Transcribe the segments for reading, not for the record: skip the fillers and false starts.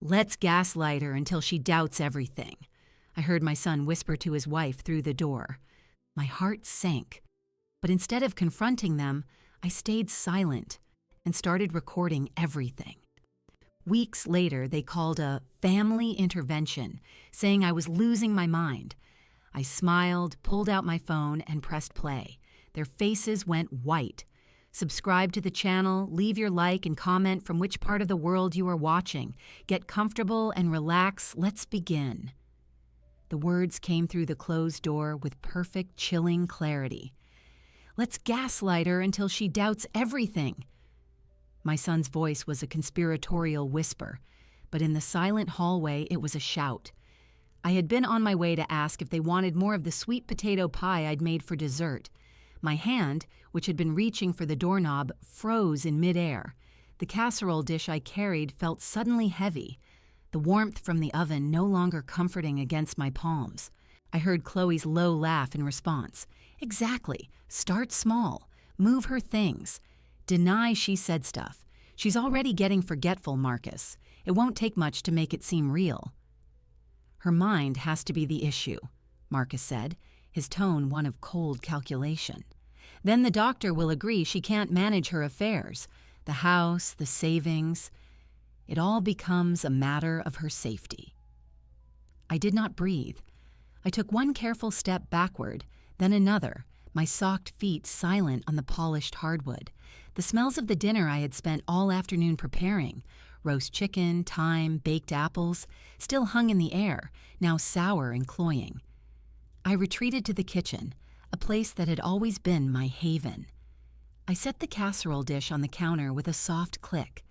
Let's gaslight her until she doubts everything, I heard my son whisper to his wife through the door. My heart sank, but instead of confronting them, I stayed silent and started recording everything. Weeks later, they called a family intervention, saying I was losing my mind. I smiled, pulled out my phone, and pressed play. Their faces went white. Subscribe to the channel, leave your like and comment from which part of the world you are watching. Get comfortable and relax. Let's begin. The words came through the closed door with perfect, chilling clarity. Let's gaslight her until she doubts everything. My son's voice was a conspiratorial whisper, but in the silent hallway it was a shout. I had been on my way to ask if they wanted more of the sweet potato pie I'd made for dessert. My hand, which had been reaching for the doorknob, froze in midair. The casserole dish I carried felt suddenly heavy, the warmth from the oven no longer comforting against my palms. I heard Chloe's low laugh in response. Exactly. Start small. Move her things. Deny she said stuff. She's already getting forgetful, Marcus. It won't take much to make it seem real. Her mind has to be the issue, Marcus said, his tone one of cold calculation. Then the doctor will agree she can't manage her affairs, the house, the savings. It all becomes a matter of her safety. I did not breathe. I took one careful step backward, then another, my socked feet silent on the polished hardwood. The smells of the dinner I had spent all afternoon preparing, roast chicken, thyme, baked apples, still hung in the air, now sour and cloying. I retreated to the kitchen, a place that had always been my haven. I set the casserole dish on the counter with a soft click.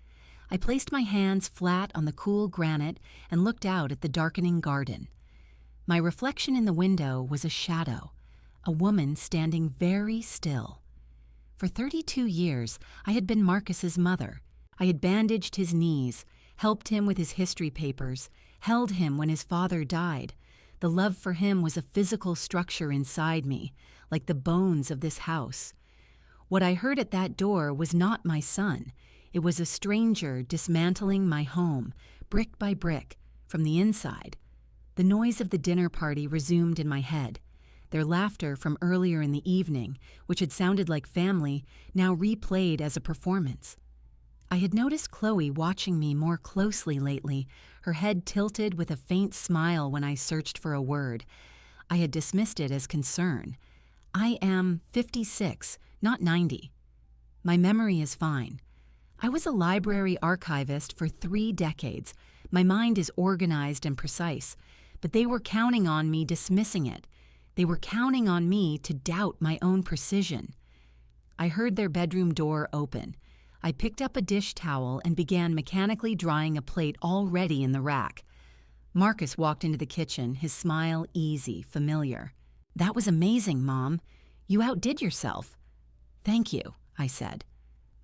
I placed my hands flat on the cool granite and looked out at the darkening garden. My reflection in the window was a shadow, a woman standing very still. For 32 years, I had been Marcus's mother. I had bandaged his knees, helped him with his history papers, held him when his father died. The love for him was a physical structure inside me, like the bones of this house. What I heard at that door was not my son. It was a stranger dismantling my home, brick by brick, from the inside. The noise of the dinner party resumed in my head. Their laughter from earlier in the evening, which had sounded like family, now replayed as a performance. I had noticed Chloe watching me more closely lately, her head tilted with a faint smile when I searched for a word. I had dismissed it as concern. I am 56, not 90. My memory is fine. I was a library archivist for 3 decades. My mind is organized and precise, but they were counting on me dismissing it. They were counting on me to doubt my own precision. I heard their bedroom door open. I picked up a dish towel and began mechanically drying a plate already in the rack. Marcus walked into the kitchen, his smile easy, familiar. "That was amazing, Mom. You outdid yourself." "Thank you," I said.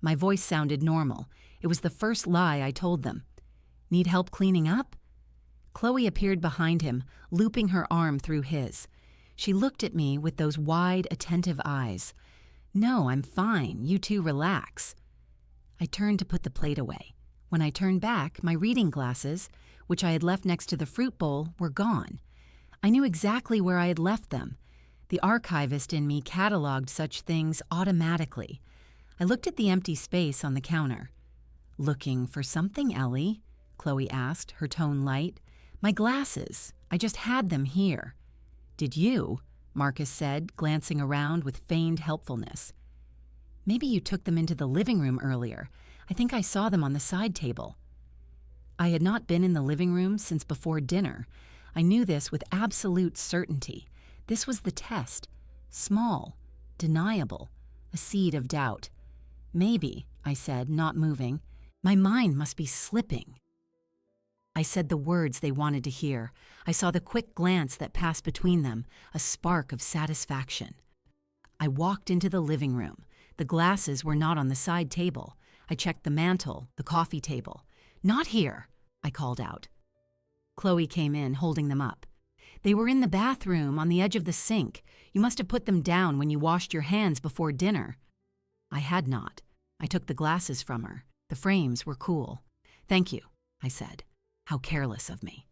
My voice sounded normal. It was the first lie I told them. "Need help cleaning up?" Chloe appeared behind him, looping her arm through his. She looked at me with those wide, attentive eyes. "No, I'm fine. You two relax." I turned to put the plate away. When I turned back, my reading glasses, which I had left next to the fruit bowl, were gone. I knew exactly where I had left them. The archivist in me cataloged such things automatically. I looked at the empty space on the counter. "Looking for something, Ellie?" Chloe asked, her tone light. "My glasses. I just had them here." "Did you?" Marcus said, glancing around with feigned helpfulness. "Maybe you took them into the living room earlier. I think I saw them on the side table." I had not been in the living room since before dinner. I knew this with absolute certainty. This was the test. Small, deniable, a seed of doubt. "Maybe," I said, not moving. "My mind must be slipping." I said the words they wanted to hear. I saw the quick glance that passed between them, a spark of satisfaction. I walked into the living room. The glasses were not on the side table. I checked the mantel, the coffee table. "Not here," I called out. Chloe came in, holding them up. "They were in the bathroom, on the edge of the sink. You must have put them down when you washed your hands before dinner." I had not. I took the glasses from her. The frames were cool. "Thank you," I said. How careless of me.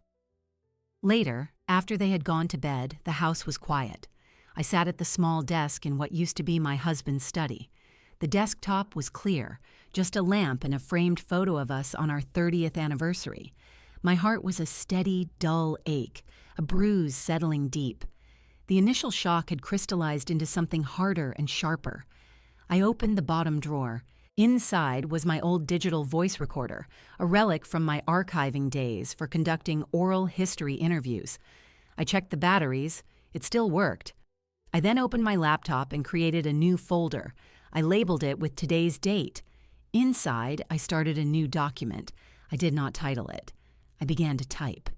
Later, after they had gone to bed, the house was quiet. I sat at the small desk in what used to be my husband's study. The desktop was clear, just a lamp and a framed photo of us on our 30th anniversary. My heart was a steady, dull ache, a bruise settling deep. The initial shock had crystallized into something harder and sharper. I opened the bottom drawer. Inside was my old digital voice recorder, a relic from my archiving days for conducting oral history interviews. I checked the batteries. It still worked. I then opened my laptop and created a new folder. I labeled it with today's date. Inside, I started a new document. I did not title it. I began to type.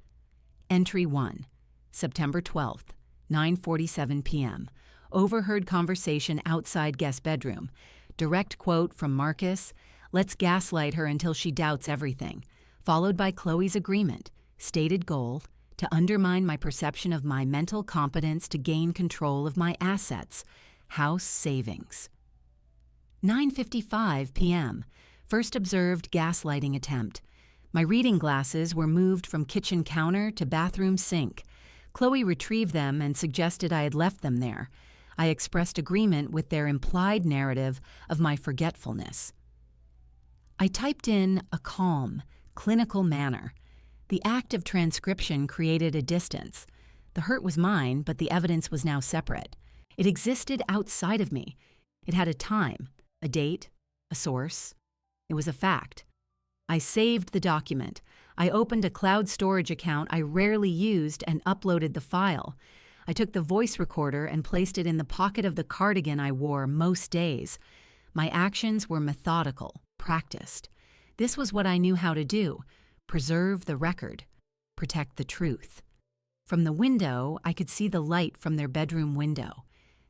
Entry 1, September 12th, 9:47 p.m. Overheard conversation outside guest bedroom. Direct quote from Marcus, "Let's gaslight her until she doubts everything," followed by Chloe's agreement, stated goal, to undermine my perception of my mental competence to gain control of my assets, house savings. 9:55 p.m., first observed gaslighting attempt. My reading glasses were moved from kitchen counter to bathroom sink. Chloe retrieved them and suggested I had left them there. I expressed agreement with their implied narrative of my forgetfulness. I typed in a calm, clinical manner. The act of transcription created a distance. The hurt was mine, but the evidence was now separate. It existed outside of me. It had a time, a date, a source. It was a fact. I saved the document. I opened a cloud storage account I rarely used and uploaded the file. I took the voice recorder and placed it in the pocket of the cardigan I wore most days. My actions were methodical, practiced. This was what I knew how to do: preserve the record, protect the truth. From the window, I could see the light from their bedroom window.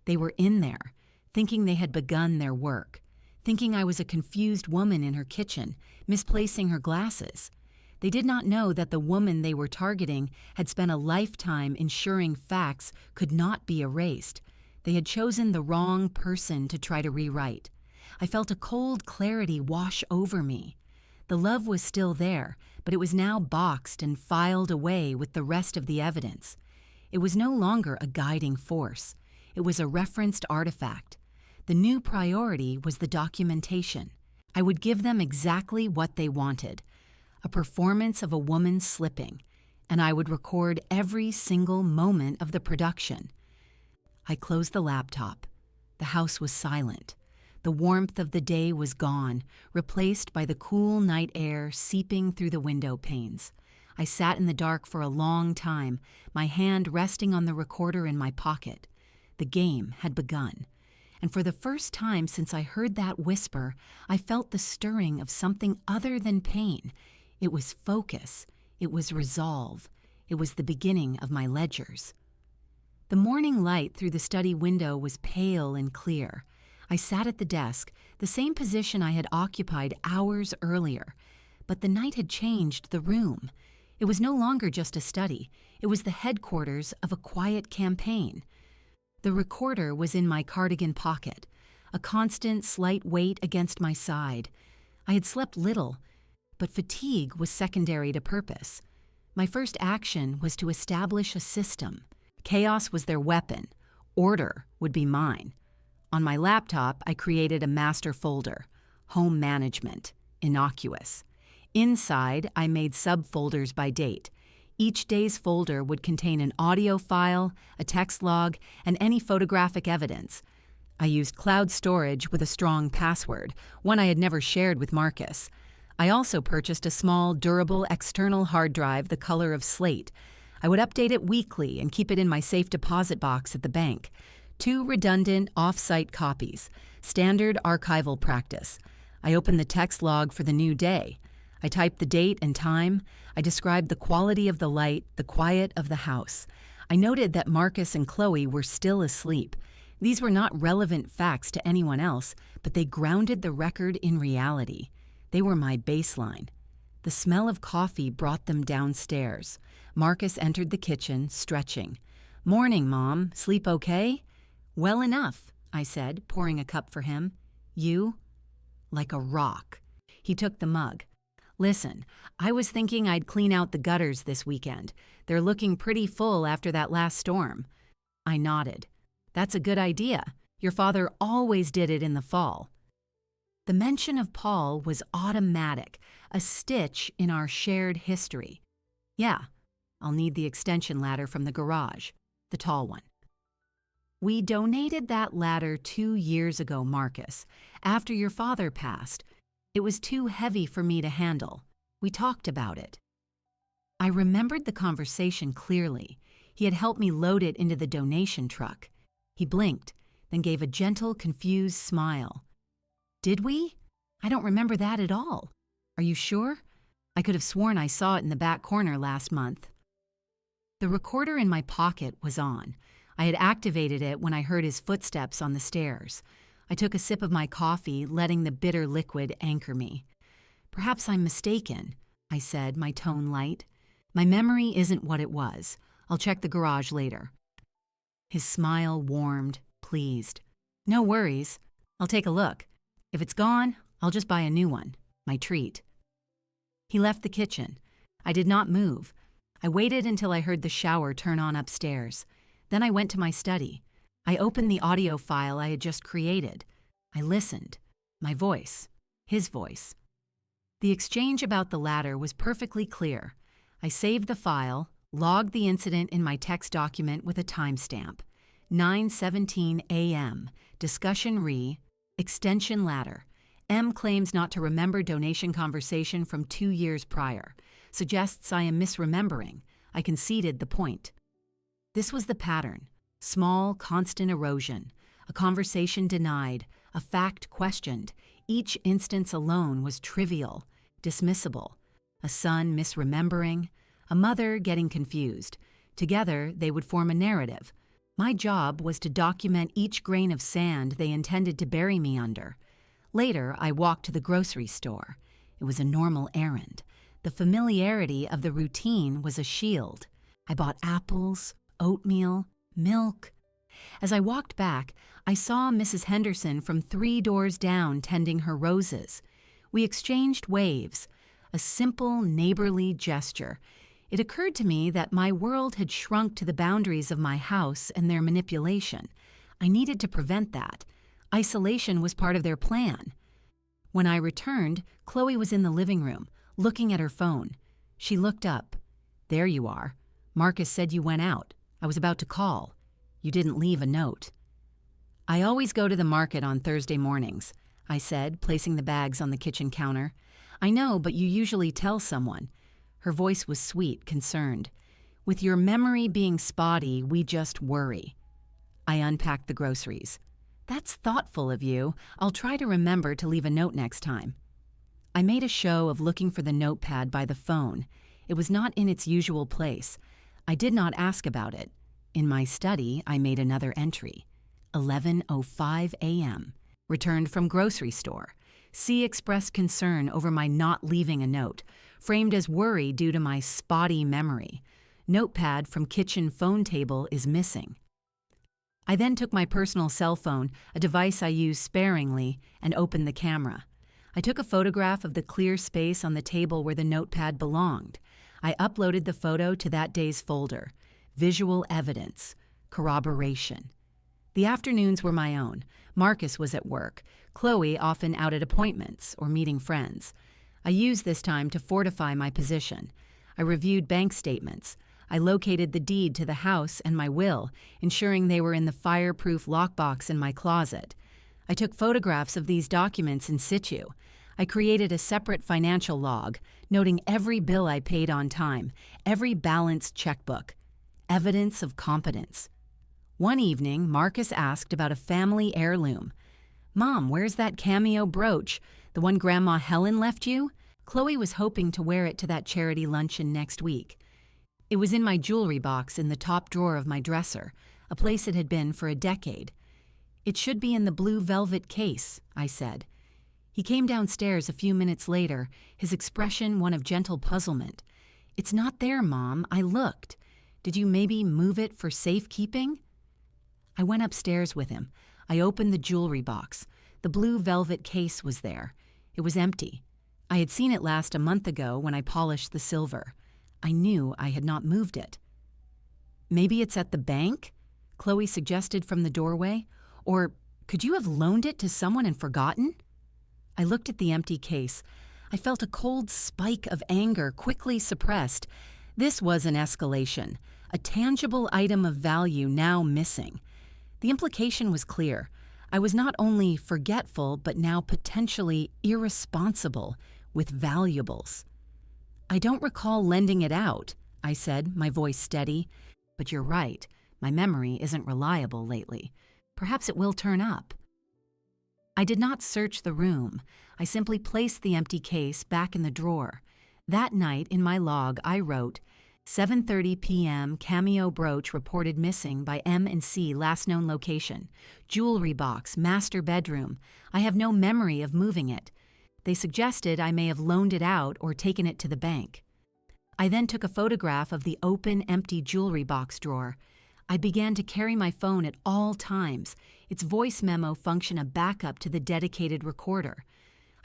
They were in there, thinking they had begun their work, thinking I was a confused woman in her kitchen, misplacing her glasses. They did not know that the woman they were targeting had spent a lifetime ensuring facts could not be erased. They had chosen the wrong person to try to rewrite. I felt a cold clarity wash over me. The love was still there, but it was now boxed and filed away with the rest of the evidence. It was no longer a guiding force. It was a referenced artifact. The new priority was the documentation. I would give them exactly what they wanted: a performance of a woman slipping, and I would record every single moment of the production. I closed the laptop. The house was silent. The warmth of the day was gone, replaced by the cool night air seeping through the window panes. I sat in the dark for a long time, my hand resting on the recorder in my pocket. The game had begun. And for the first time since I heard that whisper, I felt the stirring of something other than pain. It was focus. It was resolve. It was the beginning of my ledgers. The morning light through the study window was pale and clear. I sat at the desk, the same position I had occupied hours earlier. But the night had changed the room. It was no longer just a study. It was the headquarters of a quiet campaign. The recorder was in my cardigan pocket, a constant slight weight against my side. I had slept little, but fatigue was secondary to purpose. My first action was to establish a system. Chaos was their weapon. Order would be mine. On my laptop, I created a master folder: home management, innocuous. Inside, I made subfolders by date. Each day's folder would contain an audio file, a text log, and any photographic evidence. I used cloud storage with a strong password, one I had never shared with Marcus. I also purchased a small, durable external hard drive the color of slate. I would update it weekly and keep it in my safe deposit box at the bank. 2 redundant, off-site copies, standard archival practice. I opened the text log for the new day. I typed the date and time. I described the quality of the light, the quiet of the house. I noted that Marcus and Chloe were still asleep. These were not relevant facts to anyone else, but they grounded the record in reality. They were my baseline. The smell of coffee brought them downstairs. Marcus entered the kitchen, stretching. "Morning, Mom. Sleep okay?" "Well enough," I said, pouring a cup for him. "You?" "Like a rock." He took the mug. Listen, I was thinking I'd clean out the gutters this weekend. They're looking pretty full after that last storm. I nodded. That's a good idea. Your father always did it in the fall. The mention of Paul was automatic, a stitch in our shared history. Yeah, I'll need the extension ladder from the garage, the tall one. We donated that ladder 2 years ago, Marcus, after your father passed. It was too heavy for me to handle. We talked about it. I remembered the conversation clearly. He had helped me load it into the donation truck. He blinked, then gave a gentle, confused smile. Did we? I don't remember that at all. Are you sure? I could have sworn I saw it in the back corner last month. The recorder in my pocket was on. I had activated it when I heard his footsteps on the stairs. I took a sip of my coffee, letting the bitter liquid anchor me. Perhaps I'm mistaken, I said, my tone light. My memory isn't what it was. I'll check the garage later. His smile warmed, pleased. No worries. I'll take a look. If it's gone, I'll just buy a new one. My treat. He left the kitchen. I did not move. I waited until I heard the shower turn on upstairs. Then I went to my study. I opened the audio file I had just created. I listened. My voice. His voice. The exchange about the ladder was perfectly clear. I saved the file, logged the incident in my text document with a timestamp. 9:17 a.m. Discussion extension ladder. M claims not to remember donation conversation from 2 years prior. Suggests I am misremembering. I conceded the point. This was the pattern. Small, constant erosion. A conversation denied. A fact questioned. Each instance alone was trivial, dismissible. A son misremembering. A mother getting confused. Together, they would form a narrative. My job was to document each grain of sand they intended to bury me under. Later, I walked to the grocery store. It was a normal errand. The familiarity of the routine was a shield. I bought apples, oatmeal, milk. As I walked back, I saw Mrs. Henderson from 3 doors down tending her roses. We exchanged waves, a simple neighborly gesture. It occurred to me that my world had shrunk to the boundaries of my house and their manipulation. I needed to prevent that. Isolation was part of their plan. When I returned, Chloe was in the living room, looking at her phone. She looked up. There you are. Marcus said you went out. I was about to call. You didn't leave a note. I always go to the market on Thursday mornings, I said, placing the bags on the kitchen counter. I know, but you usually tell someone. Her voice was sweet, concerned. With your memory being spotty, we just worry. I unpacked the groceries. That's thoughtful of you. I'll try to remember to leave a note next time. I made a show of looking for the notepad by the phone. It was not in its usual place. I did not ask about it. In my study, I made another entry. 11:05 a.m. Returned from grocery store. C expressed concern over my not leaving a note, framed as worry due to my spotty memory. Notepad from kitchen phone table is missing. I then took my personal cell phone, a device I use sparingly, and opened the camera. I took a photograph of the clear space on the table where the notepad belonged. I uploaded the photo to that day's folder. Visual evidence. Corroboration. The afternoons were my own. Marcus was at work. Chloe often out at appointments or meeting friends. I used this time to fortify my position. I reviewed bank statements. I located the deed to the house and my will, ensuring they were in the fireproof lockbox in my closet. I took photographs of these documents in situ. I created a separate financial log, noting every bill I paid on time, every balanced checkbook. Evidence of competence. One evening, Marcus asked about a family heirloom. Mom, where's that cameo brooch? The one Grandma Helen left you? Chloe was hoping to wear it to that charity luncheon next week. It was in my jewelry box in the top drawer of my dresser, a place it had been for a decade. It should be in the blue velvet case, I said. He came downstairs a few minutes later, his expression one of gentle puzzlement. It's not there, Mom. I looked. Did you maybe move it for safekeeping? I went upstairs with him. I opened the jewelry box. The blue velvet case was there. It was empty. I had seen it last a month ago when I polished the silver. I knew I had not moved it. Maybe it's at the bank? Chloe suggested from the doorway. Or could you have loaned it to someone and forgotten? I looked at the empty case. I felt a cold spike of anger quickly suppressed. This was an escalation, a tangible item of value now missing. The implication was clear. I was not only forgetful, but now potentially irresponsible with valuables. I don't recall lending it out, I said, my voice steady. But you're right, my memory isn't reliable lately. Perhaps it will turn up. I did not search the room. I simply placed the empty case back in the drawer. That night in my log, I wrote, 7:30 p.m. cameo brooch reported missing by M&C last known location. Jewelry box, master bedroom. I have no memory of moving it. They suggested I may have loaned it out or taken it to the bank. I then took a photograph of the open, empty jewelry box drawer. I began to carry my phone at all times, its voice memo function a backup to the dedicated recorder.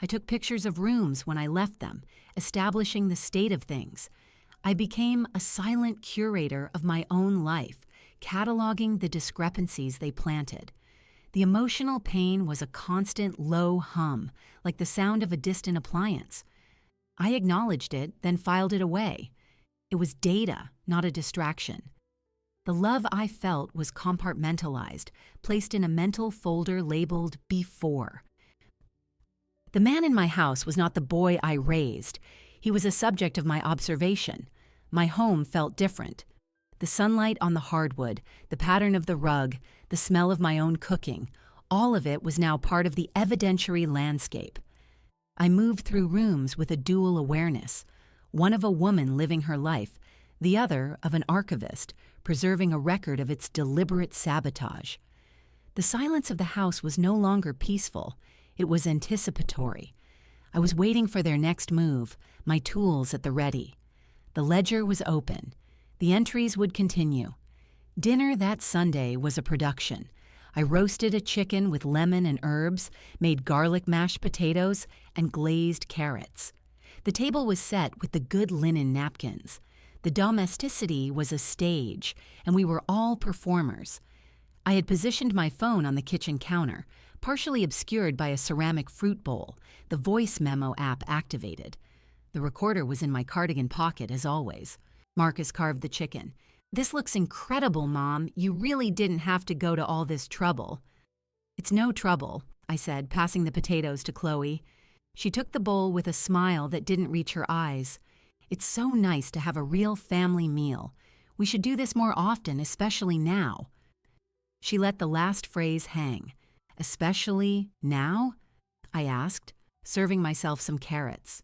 I took pictures of rooms when I left them, establishing the state of things. I became a silent curator of my own life, cataloging the discrepancies they planted. The emotional pain was a constant low hum, like the sound of a distant appliance. I acknowledged it, then filed it away. It was data, not a distraction. The love I felt was compartmentalized, placed in a mental folder labeled before. The man in my house was not the boy I raised. He was a subject of my observation. My home felt different. The sunlight on the hardwood, the pattern of the rug, the smell of my own cooking, all of it was now part of the evidentiary landscape. I moved through rooms with a dual awareness, one of a woman living her life, the other of an archivist, preserving a record of its deliberate sabotage. The silence of the house was no longer peaceful. It was anticipatory. I was waiting for their next move, my tools at the ready. The ledger was open. The entries would continue. Dinner that Sunday was a production. I roasted a chicken with lemon and herbs, made garlic mashed potatoes, and glazed carrots. The table was set with the good linen napkins. The domesticity was a stage, and we were all performers. I had positioned my phone on the kitchen counter, partially obscured by a ceramic fruit bowl, the voice memo app activated. The recorder was in my cardigan pocket, as always. Marcus carved the chicken. "This looks incredible, Mom. You really didn't have to go to all this trouble." "It's no trouble," I said, passing the potatoes to Chloe. She took the bowl with a smile that didn't reach her eyes. "It's so nice to have a real family meal. We should do this more often, especially now." She let the last phrase hang. "Especially now?" I asked, serving myself some carrots.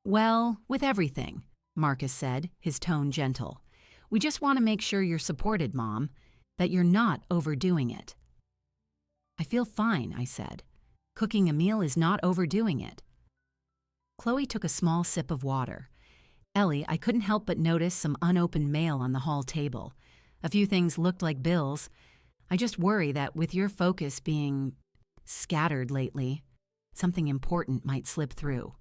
"Well, with everything," Marcus said, his tone gentle. "We just want to make sure you're supported, Mom, that you're not overdoing it." "I feel fine," I said. "Cooking a meal is not overdoing it." Chloe took a small sip of water. "Ellie, I couldn't help but notice some unopened mail on the hall table. A few things looked like bills. I just worry that with your focus being scattered lately, something important might slip through."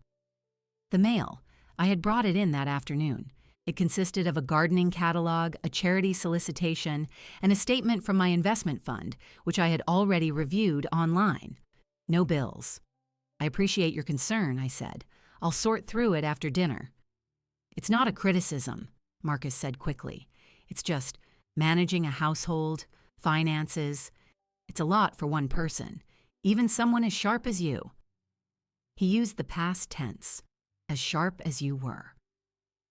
The mail. I had brought it in that afternoon. It consisted of a gardening catalog, a charity solicitation, and a statement from my investment fund, which I had already reviewed online. No bills. "I appreciate your concern," I said. "I'll sort through it after dinner." "It's not a criticism," Marcus said quickly. "It's just managing a household, finances. It's a lot for one person, even someone as sharp as you." He used the past tense, as sharp as you were.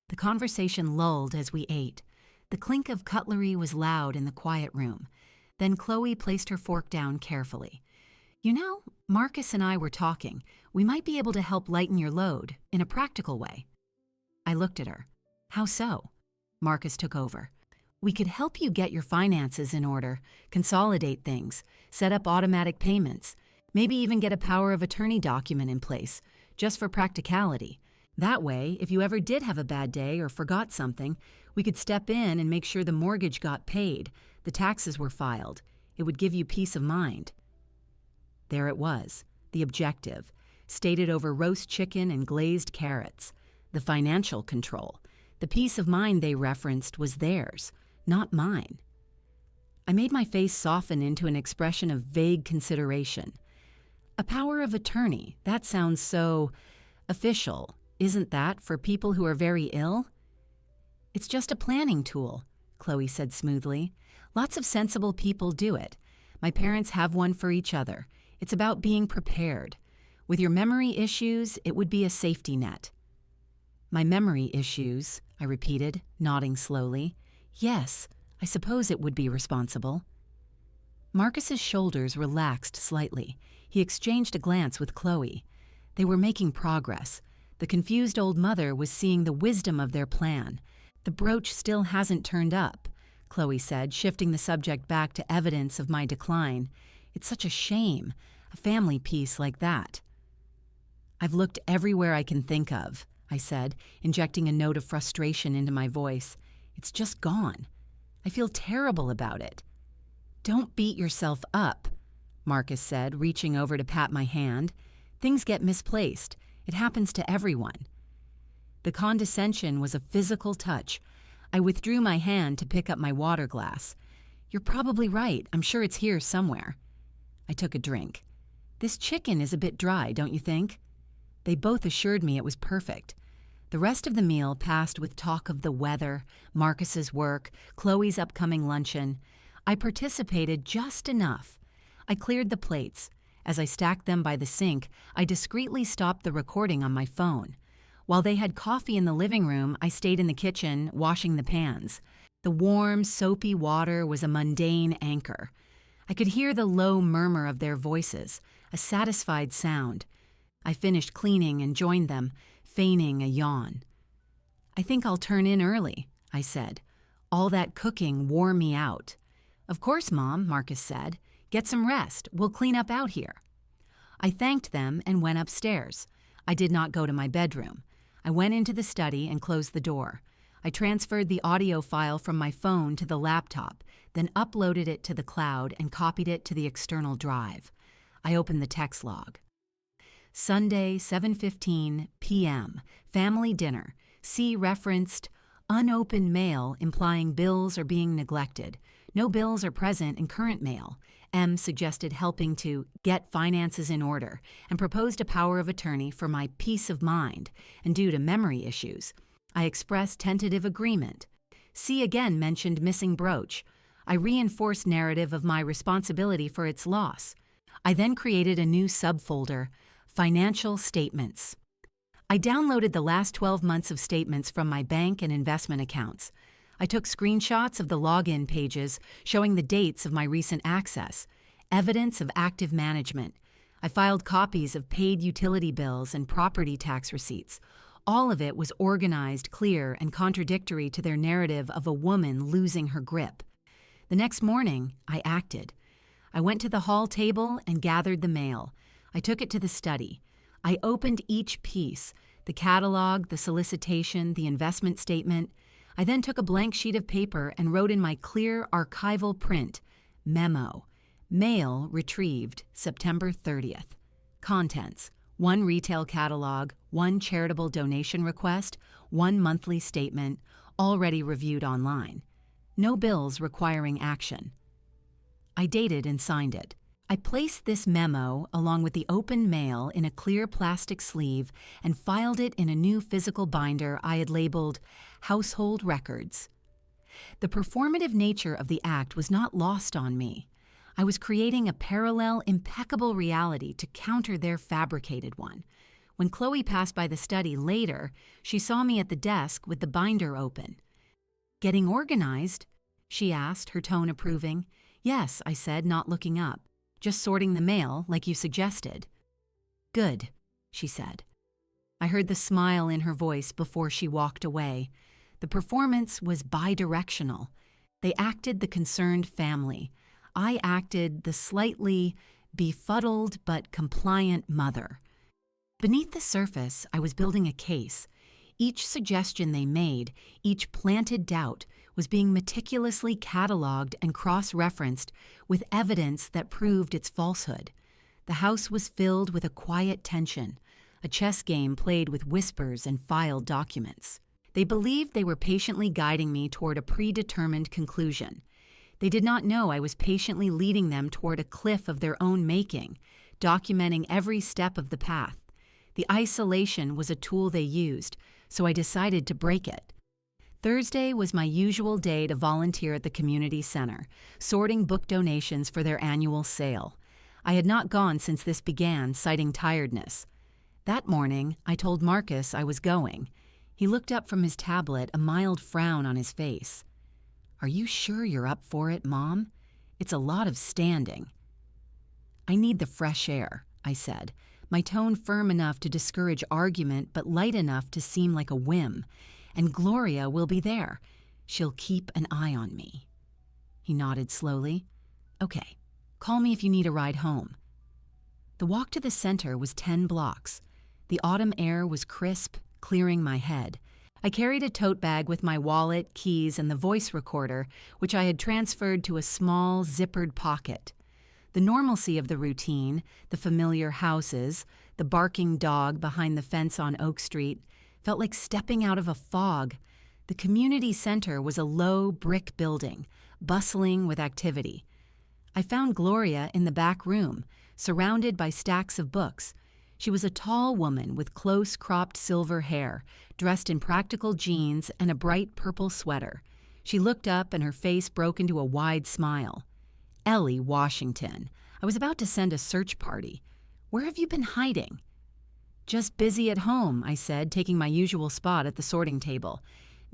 The conversation lulled as we ate. The clink of cutlery was loud in the quiet room. Then Chloe placed her fork down carefully. "You know, Marcus and I were talking. We might be able to help lighten your load, in a practical way." I looked at her. "How so?" Marcus took over. "We could help you get your finances in order, consolidate things, set up automatic payments, maybe even get a power of attorney document in place, just for practicality. That way, if you ever did have a bad day or forgot something, we could step in and make sure the mortgage got paid, the taxes were filed. It would give you peace of mind." There it was, the objective. stated over roast chicken and glazed carrots. The financial control, the peace of mind they referenced was theirs, not mine. I made my face soften into an expression of vague consideration. A power of attorney, that sounds so official, isn't that, for people who are very ill? It's just a planning tool, Chloe said smoothly. Lots of sensible people do it. My parents have one for each other. It's about being prepared. With your memory issues, it would be a safety net. My memory issues, I repeated, nodding slowly. Yes, I suppose it would be responsible. Marcus's shoulders relaxed slightly. He exchanged a glance with Chloe. They were making progress. The confused old mother was seeing the wisdom of their plan. The brooch still hasn't turned up, Chloe said, shifting the subject back to evidence of my decline. It's such a shame, a family piece like that. I've looked everywhere I can think of, I said, injecting a note of frustration into my voice. It's just gone. I feel terrible about it. Don't beat yourself up, Marcus said, reaching over to pat my hand. Things get misplaced. It happens to everyone. The condescension was a physical touch. I withdrew my hand to pick up my water glass. You're probably right. I'm sure it's here somewhere. I took a drink. This chicken is a bit dry, don't you think? They both assured me it was perfect. The rest of the meal passed with talk of the weather, Marcus's work, Chloe's upcoming luncheon. I participated just enough. I cleared the plates. As I stacked them by the sink, I discreetly stopped the recording on my phone. While they had coffee in the living room, I stayed in the kitchen, washing the pans. The warm, soapy water was a mundane anchor. I could hear the low murmur of their voices, a satisfied sound. I finished cleaning and joined them, feigning a yawn. I think I'll turn in early, I said. All that cooking wore me out. Of course, Mom, Marcus said. Get some rest. We'll clean up out here. I thanked them and went upstairs. I did not go to my bedroom. I went into the study and closed the door. I transferred the audio file from my phone to the laptop, then uploaded it to the cloud and copied it to the external drive. I opened the text log. Sunday, 7:15 p.m., family dinner. See referenced unopened mail implying bills are being neglected. No bills are present in current mail. M suggested helping to get finances in order and proposed a power of attorney for my peace of mind, and due to memory issues, I expressed tentative agreement. C again mentioned missing brooch. I reinforced narrative of my responsibility for its loss. I then created a new subfolder, Financial Statements. I downloaded the last 12 months of statements from my bank and investment accounts. I took screenshots of the login pages showing the dates of my recent access, evidence of active management. I filed copies of paid utility bills and property tax receipts. All of it was organized, clear, and contradictory to their narrative of a woman losing her grip. The next morning, I acted. I went to the hall table and gathered the mail. I took it to the study. I opened each piece, the catalog, the solicitation, the investment statement. I then took a blank sheet of paper and wrote in my clear archival print, Memo. Mail retrieved September 30th. Contents: 1 retail catalog, 1 charitable donation request, 1 monthly statement, already reviewed online. No bills requiring action. I dated and signed it. I placed this memo along with the open mail in a clear plastic sleeve and filed it in a new physical binder I had labeled Household Records. The performative nature of the act was not lost on me. I was creating a parallel, impeccable reality to counter their fabricated one. When Chloe passed by the study later, she saw me at the desk with the binder open. "Getting organized?" she asked, her tone approving. "Yes," I said, not looking up. "Just sorting the mail, like you suggested." "Good," she said. I heard the smile in her voice before she walked away. The performance was bidirectional. They acted the concerned family. I acted the slightly befuddled but compliant mother. Beneath the surface, I was building a case. Each suggestion they made, each planted doubt, was being meticulously cataloged and cross-referenced with evidence that proved its falsehood. The house was filled with a quiet tension, a chess game played with whispers and filed documents. They believed they were patiently guiding me toward a predetermined conclusion. They did not know I was patiently leading them toward a cliff of their own making, documenting every step of the path. The isolation was a tool they used, so I decided to break it. Thursday was my usual day to volunteer at the community center, sorting book donations for their annual sale. I had not gone since this began, citing tiredness. That morning, I told Marcus I was going. He looked up from his tablet, a mild frown on his face. "Are you sure you're up for it, Mom? It's a lot of standing." "I need the fresh air," I said, my tone firm enough to discourage argument but light enough to seem like a whim. "And Gloria will be there. She'll keep an eye on me." He nodded slowly. "Okay, call me if you need a ride home." The walk to the center was 10 blocks. The autumn air was crisp, clearing my head. I carried a tote bag with my wallet, keys, and the voice recorder, which I had transferred to a small, zippered pocket. The normalcy of the routine, the familiar houses, the barking dog behind the fence on Oak Street, felt like stepping out of a fog. The community center was a low brick building, bustling with activity. I found Gloria in the back room, surrounded by stacks of books. She was a tall woman with close-cropped silver hair, dressed in practical jeans and a bright purple sweater. She looked up and her face broke into a wide smile. "Ellie Washington, I was about to send a search party. Where have you been hiding?" "Just busy at home," I said, taking my usual spot at the sorting table.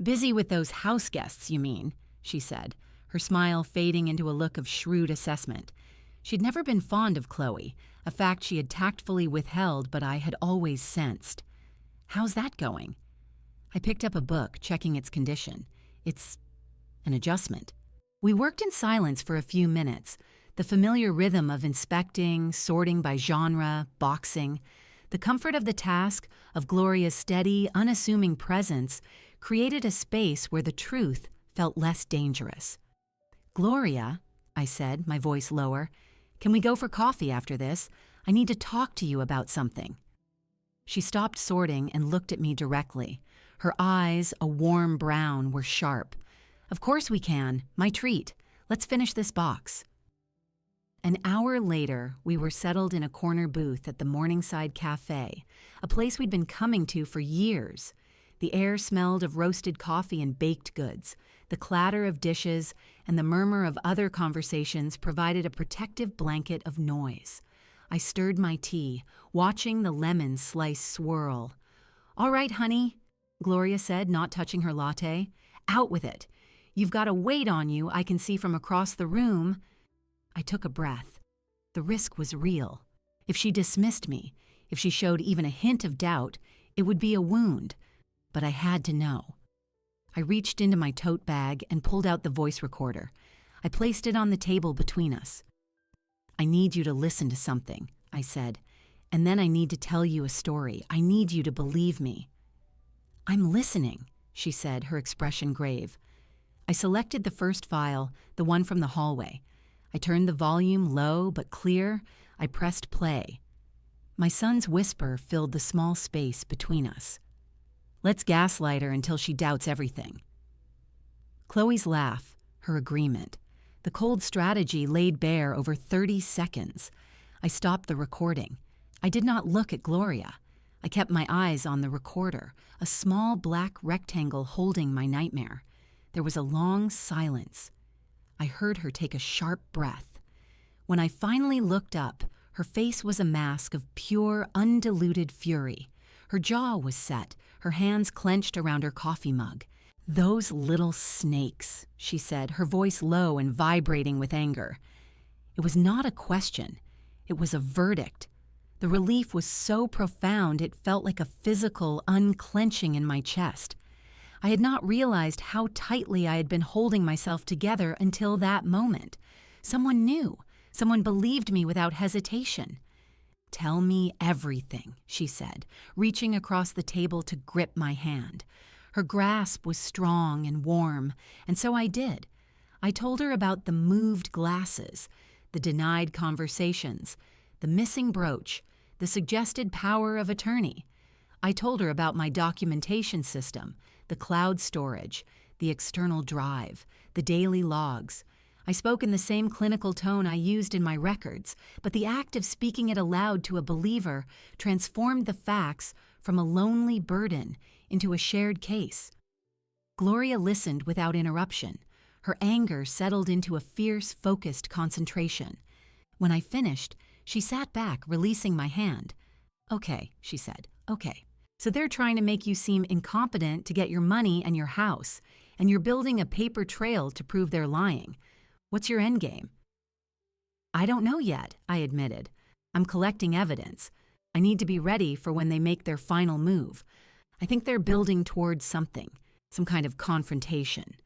"Busy with those house guests, you mean?" she said, her smile fading into a look of shrewd assessment. She'd never been fond of Chloe, a fact she had tactfully withheld but I had always sensed. "How's that going?" I picked up a book, checking its condition. "It's an adjustment." We worked in silence for a few minutes, the familiar rhythm of inspecting, sorting by genre, boxing. The comfort of the task, of Gloria's steady, unassuming presence, created a space where the truth felt less dangerous. "Gloria," I said, my voice lower, "can we go for coffee after this? I need to talk to you about something." She stopped sorting and looked at me directly. Her eyes, a warm brown, were sharp. "Of course we can. My treat. Let's finish this box." An hour later, we were settled in a corner booth at the Morningside Cafe, a place we'd been coming to for years. The air smelled of roasted coffee and baked goods. The clatter of dishes and the murmur of other conversations provided a protective blanket of noise. I stirred my tea, watching the lemon slice swirl. "All right, honey," Gloria said, not touching her latte. "Out with it. You've got a weight on you I can see from across the room." I took a breath. The risk was real. If she dismissed me, if she showed even a hint of doubt, it would be a wound. But I had to know. I reached into my tote bag and pulled out the voice recorder. I placed it on the table between us. "I need you to listen to something," I said, "and then I need to tell you a story. I need you to believe me." "I'm listening," she said, her expression grave. I selected the first file, the one from the hallway. I turned the volume low but clear. I pressed play. My son's whisper filled the small space between us. "Let's gaslight her until she doubts everything." Chloe's laugh, her agreement. The cold strategy laid bare over 30 seconds. I stopped the recording. I did not look at Gloria. I kept my eyes on the recorder, a small black rectangle holding my nightmare. There was a long silence. I heard her take a sharp breath. When I finally looked up, her face was a mask of pure, undiluted fury. Her jaw was set, her hands clenched around her coffee mug. "Those little snakes," she said, her voice low and vibrating with anger. It was not a question. It was a verdict. The relief was so profound it felt like a physical unclenching in my chest. I had not realized how tightly I had been holding myself together until that moment. Someone knew. Someone believed me without hesitation. "Tell me everything," she said, reaching across the table to grip my hand. Her grasp was strong and warm, and so I did. I told her about the moved glasses, the denied conversations, the missing brooch, the suggested power of attorney. I told her about my documentation system, the cloud storage, the external drive, the daily logs. I spoke in the same clinical tone I used in my records, but the act of speaking it aloud to a believer transformed the facts from a lonely burden into a shared case. Gloria listened without interruption. Her anger settled into a fierce, focused concentration. When I finished, she sat back, releasing my hand. "Okay," she said, "okay. So they're trying to make you seem incompetent to get your money and your house, and you're building a paper trail to prove they're lying. What's your endgame?" "I don't know yet," I admitted. "I'm collecting evidence. I need to be ready for when they make their final move. I think they're building towards something, some kind of confrontation."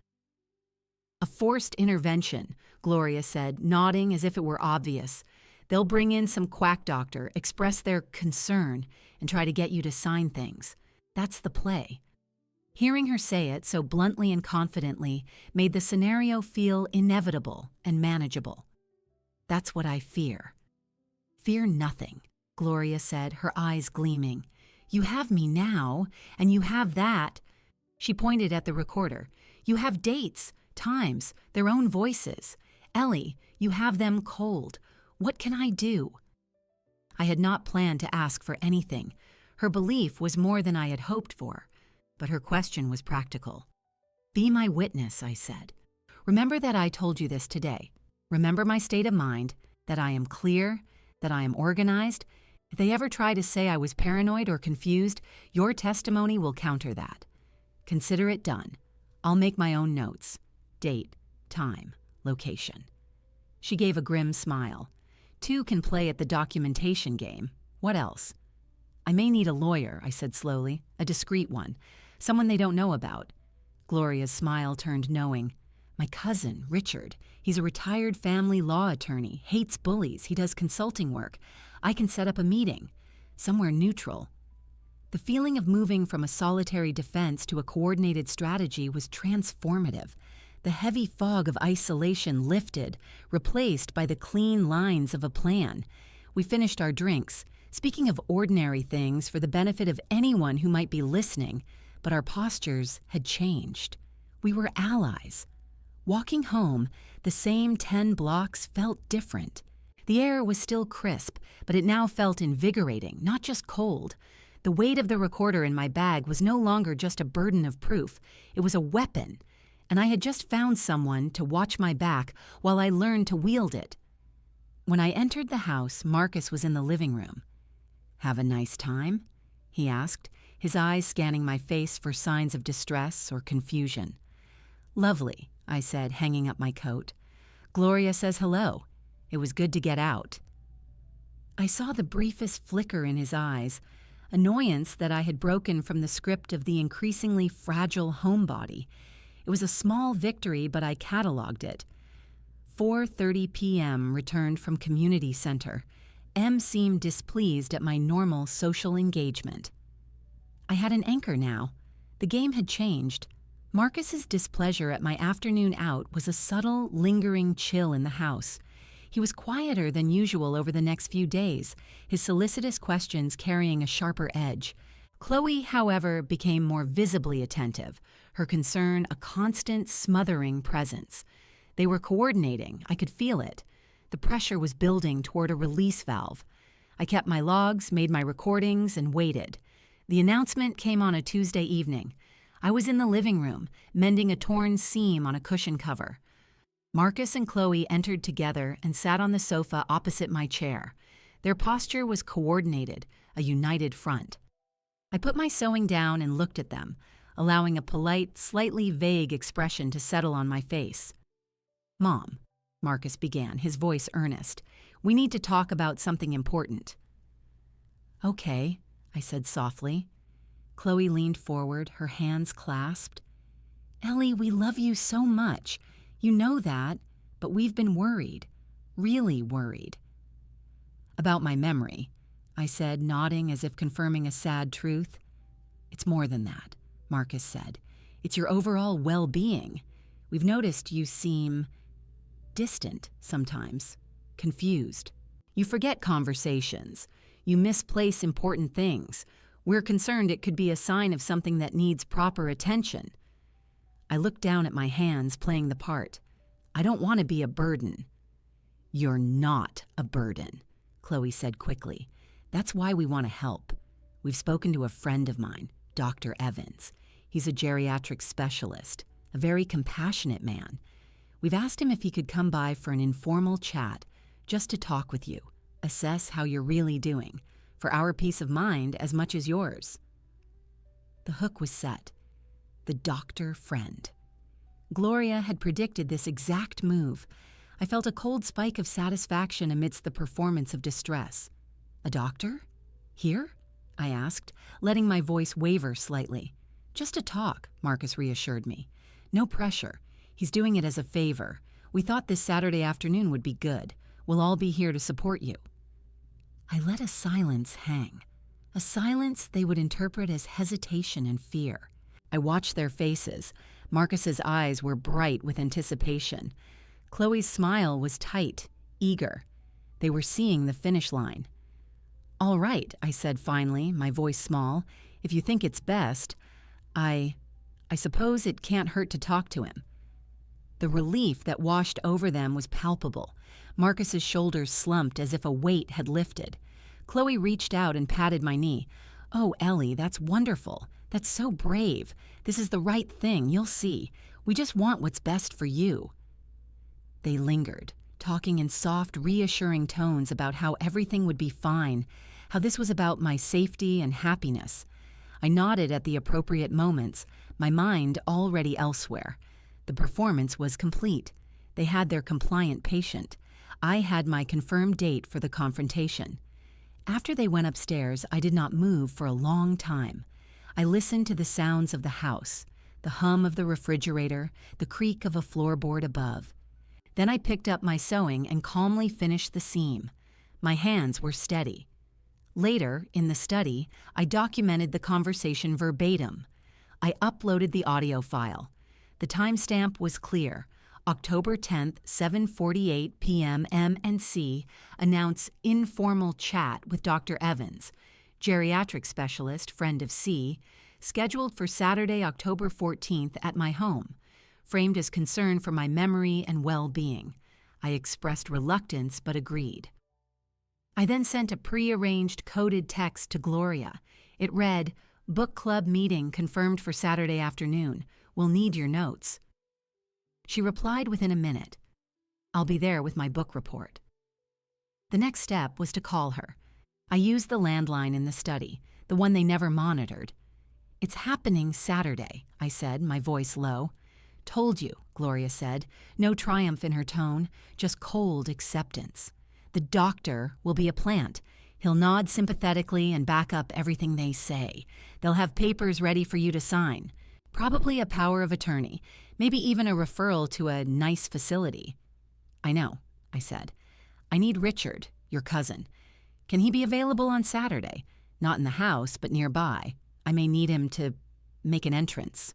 "A forced intervention," Gloria said, nodding as if it were obvious. "They'll bring in some quack doctor, express their concern, and try to get you to sign things. That's the play." Hearing her say it so bluntly and confidently made the scenario feel inevitable and manageable. "That's what I fear." "Fear nothing," Gloria said, her eyes gleaming. "You have me now, and you have that." She pointed at the recorder. "You have dates, times, their own voices. Ellie, you have them cold. What can I do?" I had not planned to ask for anything. Her belief was more than I had hoped for, but her question was practical. "Be my witness," I said. "Remember that I told you this today. Remember my state of mind, that I am clear, that I am organized. If they ever try to say I was paranoid or confused, your testimony will counter that. Consider it done. I'll make my own notes. Date, time, location." She gave a grim smile. "Two can play at the documentation game. What else?" "I may need a lawyer," I said slowly, "a discreet one, someone they don't know about." Gloria's smile turned knowing. "My cousin, Richard. He's a retired family law attorney, hates bullies, he does consulting work. I can set up a meeting. Somewhere neutral." The feeling of moving from a solitary defense to a coordinated strategy was transformative. The heavy fog of isolation lifted, replaced by the clean lines of a plan. We finished our drinks, speaking of ordinary things for the benefit of anyone who might be listening, but our postures had changed. We were allies. Walking home, the same 10 blocks felt different. The air was still crisp, but it now felt invigorating, not just cold. The weight of the recorder in my bag was no longer just a burden of proof. It was a weapon, and I had just found someone to watch my back while I learned to wield it. When I entered the house, Marcus was in the living room. "Have a nice time?" he asked, his eyes scanning my face for signs of distress or confusion. "Lovely," I said, hanging up my coat. "Gloria says hello. It was good to get out." I saw the briefest flicker in his eyes, annoyance that I had broken from the script of the increasingly fragile homebody. It was a small victory, but I cataloged it. 4:30 p.m. returned from community center. M seemed displeased at my normal social engagement. I had an anchor now. The game had changed. Marcus's displeasure at my afternoon out was a subtle, lingering chill in the house. He was quieter than usual over the next few days, his solicitous questions carrying a sharper edge. Chloe, however, became more visibly attentive, her concern a constant, smothering presence. They were coordinating. I could feel it. The pressure was building toward a release valve. I kept my logs, made my recordings, and waited. The announcement came on a Tuesday evening. I was in the living room, mending a torn seam on a cushion cover. Marcus and Chloe entered together and sat on the sofa opposite my chair. Their posture was coordinated, a united front. I put my sewing down and looked at them, allowing a polite, slightly vague expression to settle on my face. "Mom," Marcus began, his voice earnest, "we need to talk about something important." "Okay," I said softly. Chloe leaned forward, her hands clasped. "Ellie, we love you so much. You know that, but we've been worried, really worried." "About my memory," I said, nodding as if confirming a sad truth. "It's more than that," Marcus said. "It's your overall well-being. We've noticed you seem distant sometimes, confused. You forget conversations. You misplace important things. We're concerned it could be a sign of something that needs proper attention. I looked down at my hands playing the part. I don't want to be a burden. You're not a burden, Chloe said quickly. That's why we want to help. We've spoken to a friend of mine, Dr. Evans. He's a geriatric specialist, a very compassionate man. We've asked him if he could come by for an informal chat, just to talk with you, assess how you're really doing, for our peace of mind as much as yours. The hook was set. The doctor friend. Gloria had predicted this exact move. I felt a cold spike of satisfaction amidst the performance of distress. A doctor? Here? I asked, letting my voice waver slightly. Just a talk, Marcus reassured me. No pressure. He's doing it as a favor. We thought this Saturday afternoon would be good. We'll all be here to support you. I let a silence hang. A silence they would interpret as hesitation and fear. I watched their faces. Marcus's eyes were bright with anticipation. Chloe's smile was tight, eager. They were seeing the finish line. All right, I said finally, my voice small. If you think it's best, I suppose it can't hurt to talk to him. The relief that washed over them was palpable. Marcus's shoulders slumped as if a weight had lifted. Chloe reached out and patted my knee. Oh, Ellie, that's wonderful. That's so brave. This is the right thing, you'll see. We just want what's best for you. They lingered, talking in soft, reassuring tones about how everything would be fine, how this was about my safety and happiness. I nodded at the appropriate moments, my mind already elsewhere. The performance was complete. They had their compliant patient. I had my confirmed date for the confrontation. After they went upstairs, I did not move for a long time. I listened to the sounds of the house, the hum of the refrigerator, the creak of a floorboard above. Then I picked up my sewing and calmly finished the seam. My hands were steady. Later, in the study, I documented the conversation verbatim. I uploaded the audio file. The timestamp was clear. October 10th, 7:48 p.m. M&C announce informal chat with Dr. Evans, geriatric specialist, friend of C, scheduled for Saturday, October 14th at my home, framed as concern for my memory and well-being. I expressed reluctance but agreed. I then sent a pre-arranged coded text to Gloria. It read, "Book club meeting confirmed for Saturday afternoon. We'll need your notes." She replied within a minute. "I'll be there with my book report." The next step was to call her. I used the landline in the study, the one they never monitored. "It's happening Saturday," I said, my voice low. "Told you," Gloria said, no triumph in her tone, just cold acceptance. "The doctor will be a plant. He'll nod sympathetically and back up everything they say. They'll have papers ready for you to sign. Probably a power of attorney, maybe even a referral to a nice facility." "I know," I said. "I need Richard, your cousin. Can he be available on Saturday? Not in the house, but nearby. I may need him to make an entrance."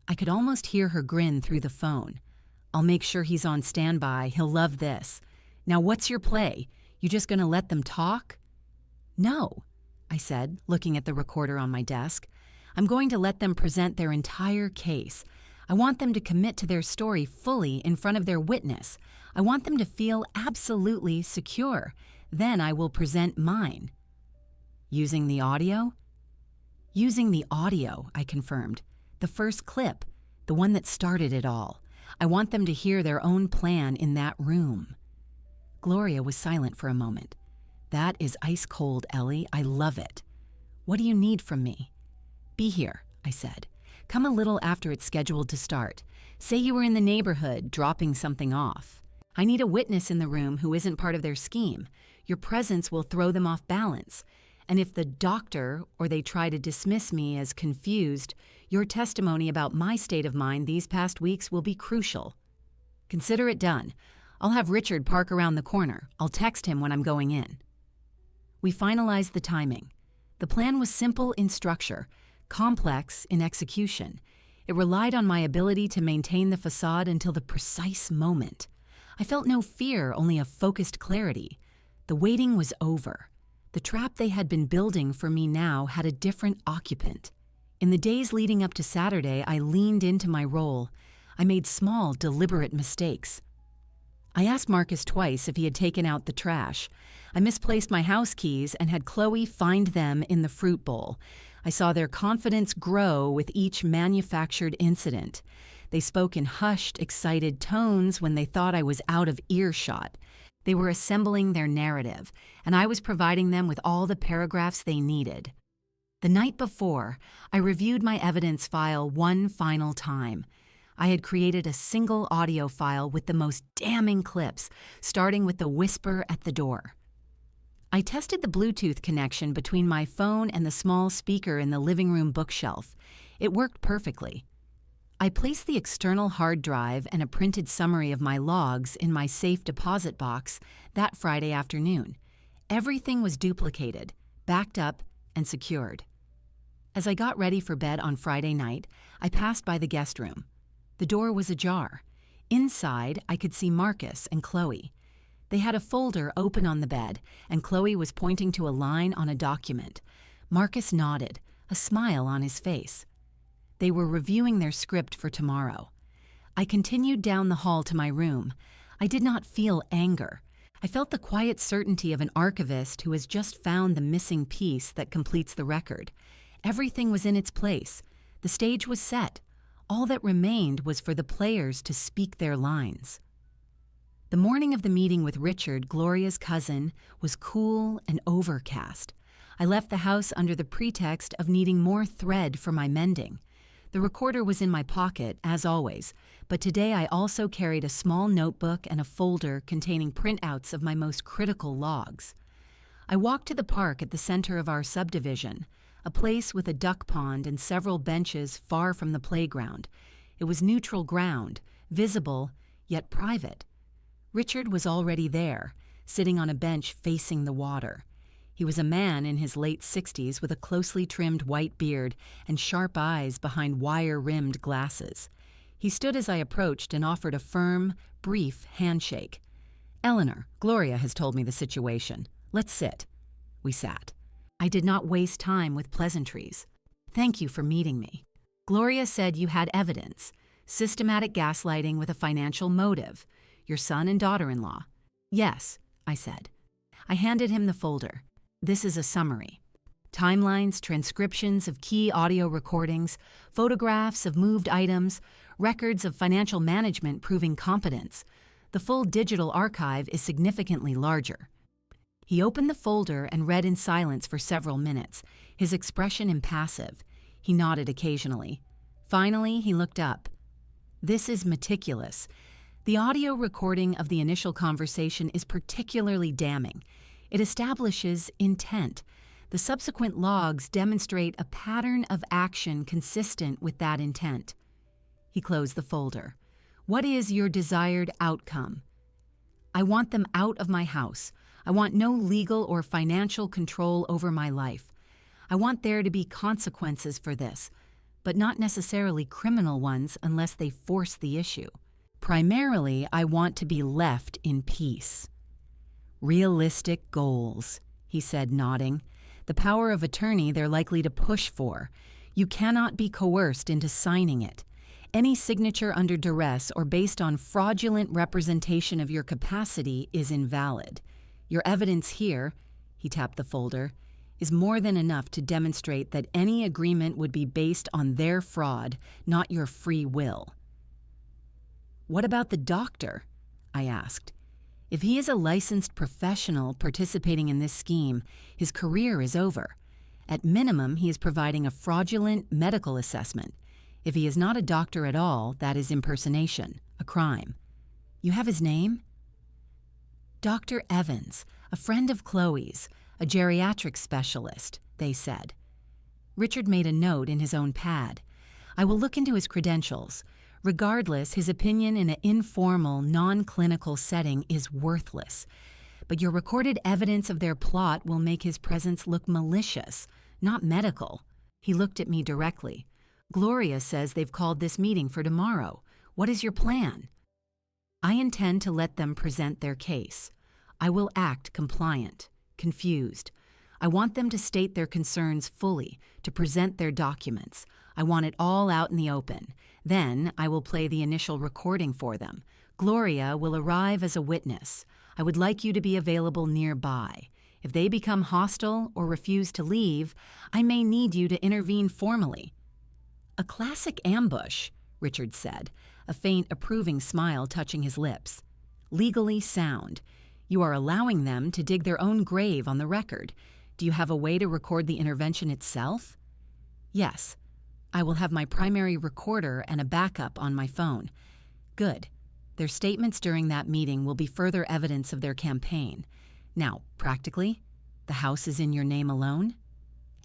I could almost hear her grin through the phone. "I'll make sure he's on standby. He'll love this. Now what's your play? You just gonna let them talk?" "No," I said, looking at the recorder on my desk. "I'm going to let them present their entire case. I want them to commit to their story fully in front of their witness. I want them to feel absolutely secure. Then I will present mine." "Using the audio?" "Using the audio," I confirmed. "The first clip, the one that started it all. I want them to hear their own plan in that room." Gloria was silent for a moment. "That is ice cold, Ellie. I love it. What do you need from me?" "Be here," I said. "Come a little after it's scheduled to start. Say you were in the neighborhood, dropping something off. I need a witness in the room who isn't part of their scheme. Your presence will throw them off balance. And if the doctor or they try to dismiss me as confused, your testimony about my state of mind these past weeks will be crucial. Consider it done. I'll have Richard park around the corner. I'll text him when I'm going in." We finalized the timing. The plan was simple in structure, complex in execution. It relied on my ability to maintain the facade until the precise moment. I felt no fear, only a focused clarity. The waiting was over. The trap they had been building for me now had a different occupant. In the days leading up to Saturday, I leaned into my role. I made small, deliberate mistakes. I asked Marcus twice if he had taken out the trash. I misplaced my house keys and had Chloe find them in the fruit bowl. I saw their confidence grow with each manufactured incident. They spoke in hushed, excited tones when they thought I was out of earshot. They were assembling their narrative, and I was providing them with all the paragraphs they needed. The night before, I reviewed my evidence file one final time. I had created a single audio file with the most damning clips, starting with the whisper at the door. I tested the Bluetooth connection between my phone and the small speaker in the living room bookshelf. It worked perfectly. I placed the external hard drive and a printed summary of my logs in my safe deposit box that Friday afternoon. Everything was duplicated, backed up, and secured. As I got ready for bed on Friday night, I passed by the guest room. The door was ajar. Inside, I could see Marcus and Chloe. They had a folder open on the bed, and Chloe was pointing to a line on a document. Marcus nodded, a smile on his face. They were reviewing their script for tomorrow. I continued down the hall to my room. I did not feel anger. I felt the quiet certainty of an archivist who has just found the missing piece that completes the record. Everything was in its place. The stage was set. All that remained was for the players to speak their lines. The morning of the meeting with Richard, Gloria's cousin, was cool and overcast. I left the house under the pretext of needing more thread for my mending. The recorder was in my pocket, as always, but today I also carried a small notebook and a folder containing printouts of my most critical logs. I walked to the park at the center of our subdivision, a place with a duck pond and several benches far from the playground. It was neutral ground, visible, yet private. Richard was already there, sitting on a bench facing the water. He was a man in his late 60s with a closely trimmed white beard and sharp eyes behind wire-rimmed glasses. He stood as I approached and offered a firm, brief handshake. "Eleanor, Gloria has told me the situation. Let's sit." We sat. I did not waste time with pleasantries. "Thank you for meeting me. Gloria said you had evidence. Systematic gaslighting with a financial motive. Your son and daughter-in-law." "Yes," I said. I handed him the folder. This is a summary. Timelines, transcriptions of key audio recordings, photographs of moved items, records of financial management proving competence. The full digital archive is significantly larger. He opened the folder and read in silence for several minutes, his expression impassive. He nodded occasionally. Finally, he looked up. "This is meticulous. The audio recording of the initial conversation is particularly damning. It establishes intent. The subsequent logs demonstrate a pattern of action consistent with that intent." He closed the folder. "What is your desired outcome?" "I want them out of my house. I want no legal or financial control over my life. I want there to be consequences for this, but not necessarily criminal ones unless they force the issue. Primarily, I want to be left in peace." "Realistic goals," he said, nodding. "The power of attorney they're likely to push for. You cannot be coerced into signing it. Any signature under duress or based on fraudulent representation of your capacity is invalid. Your evidence here," he tapped the folder, "is more than enough to demonstrate that any agreement would be based on their fraud, not your free will." "What about the doctor?" I asked. "If he is a licensed professional participating in this scheme, his career is over. At minimum, he is providing a fraudulent medical assessment. If he is not a doctor at all, that is impersonation, a crime. You have his name?" "Dr. Evans, a friend of Chloe's, a geriatric specialist," they said. Richard made a note in his own pad. "I will look into his credentials. Regardless, his opinion in an informal, non-clinical setting is worthless. But your recorded evidence of their plot will make his presence look malicious, not medical." He looked at me directly. "Gloria says they've called this meeting for tomorrow. What is your plan?" "I intend to let them present their case. I will act compliant, confused. I want them to state their concerns fully, to present their documents. I want it all out in the open. Then I will play the initial recording for them. Gloria will arrive as a witness. I would like you to be available nearby. If they become hostile or refuse to leave, I may need you to intervene formally." "A classic ambush," Richard said, a faint approving smile touching his lips. "Legally sound. You are allowing them to dig their own grave on the record. Do you have a way to record the intervention itself?" "Yes. I will have my primary recorder and a backup on my phone." "Good. Their statements during that meeting will be further evidence of their campaign. Now, practically, the house is in your name alone?"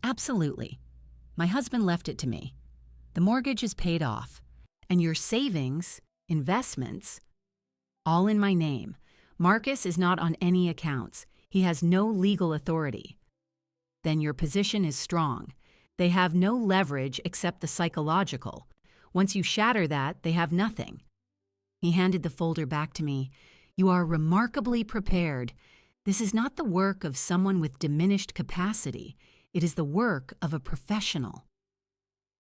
"Absolutely. My husband left it to me. The mortgage is paid off. And your savings, investments, all in my name. Marcus is not on any accounts. He has no legal authority." "Then your position is strong. They have no leverage except the psychological. Once you shatter that, they have nothing." He handed the folder back to me. "You are remarkably prepared. This is not the work of someone with diminished capacity. It is the work of a professional."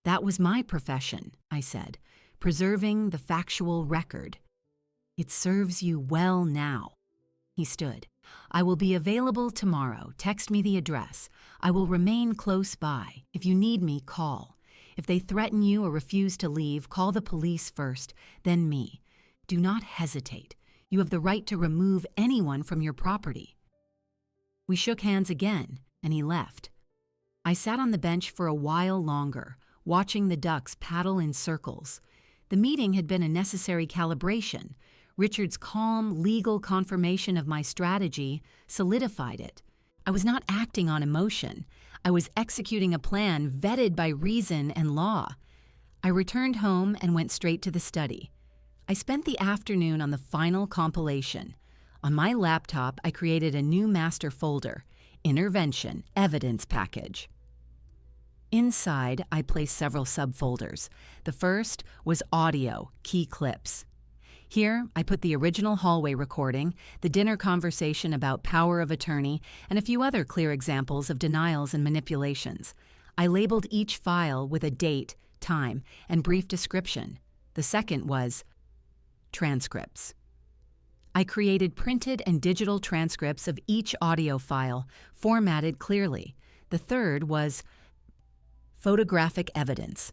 "That was my profession," I said, "preserving the factual record." "It serves you well now." He stood. "I will be available tomorrow. Text me the address. I will remain close by. If you need me, call. If they threaten you or refuse to leave, call the police first, then me. Do not hesitate. You have the right to remove anyone from your property." We shook hands again, and he left. I sat on the bench for a while longer, watching the ducks paddle in circles. The meeting had been a necessary calibration. Richard's calm, legal confirmation of my strategy solidified it. I was not acting on emotion. I was executing a plan vetted by reason and law. I returned home and went straight to the study. I spent the afternoon on the final compilation. On my laptop, I created a new master folder, Intervention Evidence Package. Inside, I placed several subfolders. The first was Audio, Key Clips. Here, I put the original hallway recording, the dinner conversation about power of attorney, and a few other clear examples of denials and manipulations. I labeled each file with a date, time, and brief description. The second was transcripts. I created printed and digital transcripts of each audio file, formatted clearly. The third was photographic evidence.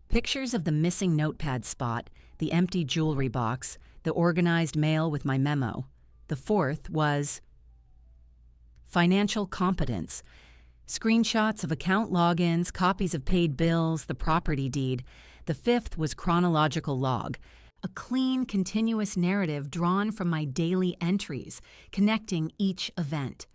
Pictures of the missing notepad spot, the empty jewelry box, the organized mail with my memo. The fourth was financial competence. Screenshots of account logins, copies of paid bills, the property deed. The fifth was chronological log. A clean, continuous narrative drawn from my daily entries, connecting each event.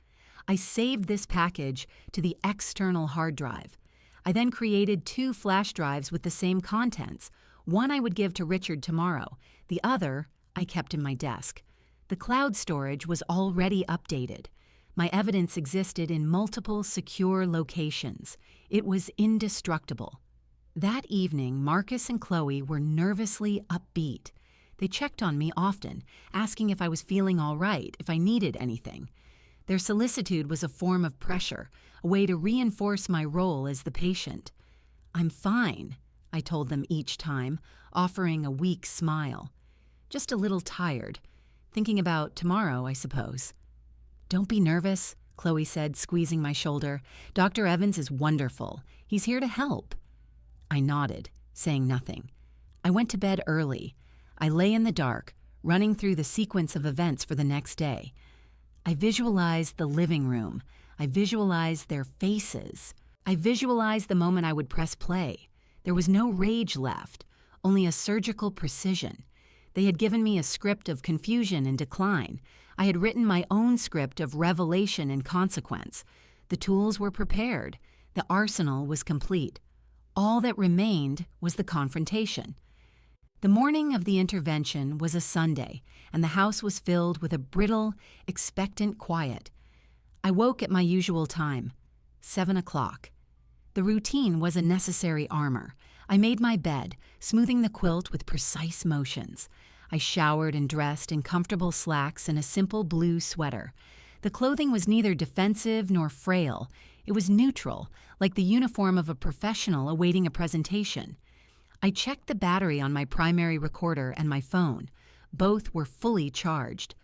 I saved this package to the external hard drive. I then created 2 flash drives with the same contents. One I would give to Richard tomorrow. The other I kept in my desk. The cloud storage was already updated. My evidence existed in multiple secure locations. It was indestructible. That evening, Marcus and Chloe were nervously upbeat. They checked on me often, asking if I was feeling all right, if I needed anything. Their solicitude was a form of pressure, a way to reinforce my role as the patient. "I'm fine," I told them each time, offering a weak smile. "Just a little tired. Thinking about tomorrow, I suppose." "Don't be nervous," Chloe said, squeezing my shoulder. "Dr. Evans is wonderful. He's here to help." I nodded, saying nothing. I went to bed early. I lay in the dark, running through the sequence of events for the next day. I visualized the living room. I visualized their faces. I visualized the moment I would press play. There was no rage left, only a surgical precision. They had given me a script of confusion and decline. I had written my own script of revelation and consequence. The tools were prepared. The arsenal was complete. All that remained was the confrontation. The morning of the intervention was a Sunday, and the house was filled with a brittle, expectant quiet. I woke at my usual time, 7 o'clock. The routine was a necessary armor. I made my bed, smoothing the quilt with precise motions. I showered and dressed in comfortable slacks and a simple blue sweater. The clothing was neither defensive nor frail. It was neutral, like the uniform of a professional awaiting a presentation. I checked the battery on my primary recorder and my phone. Both were fully charged.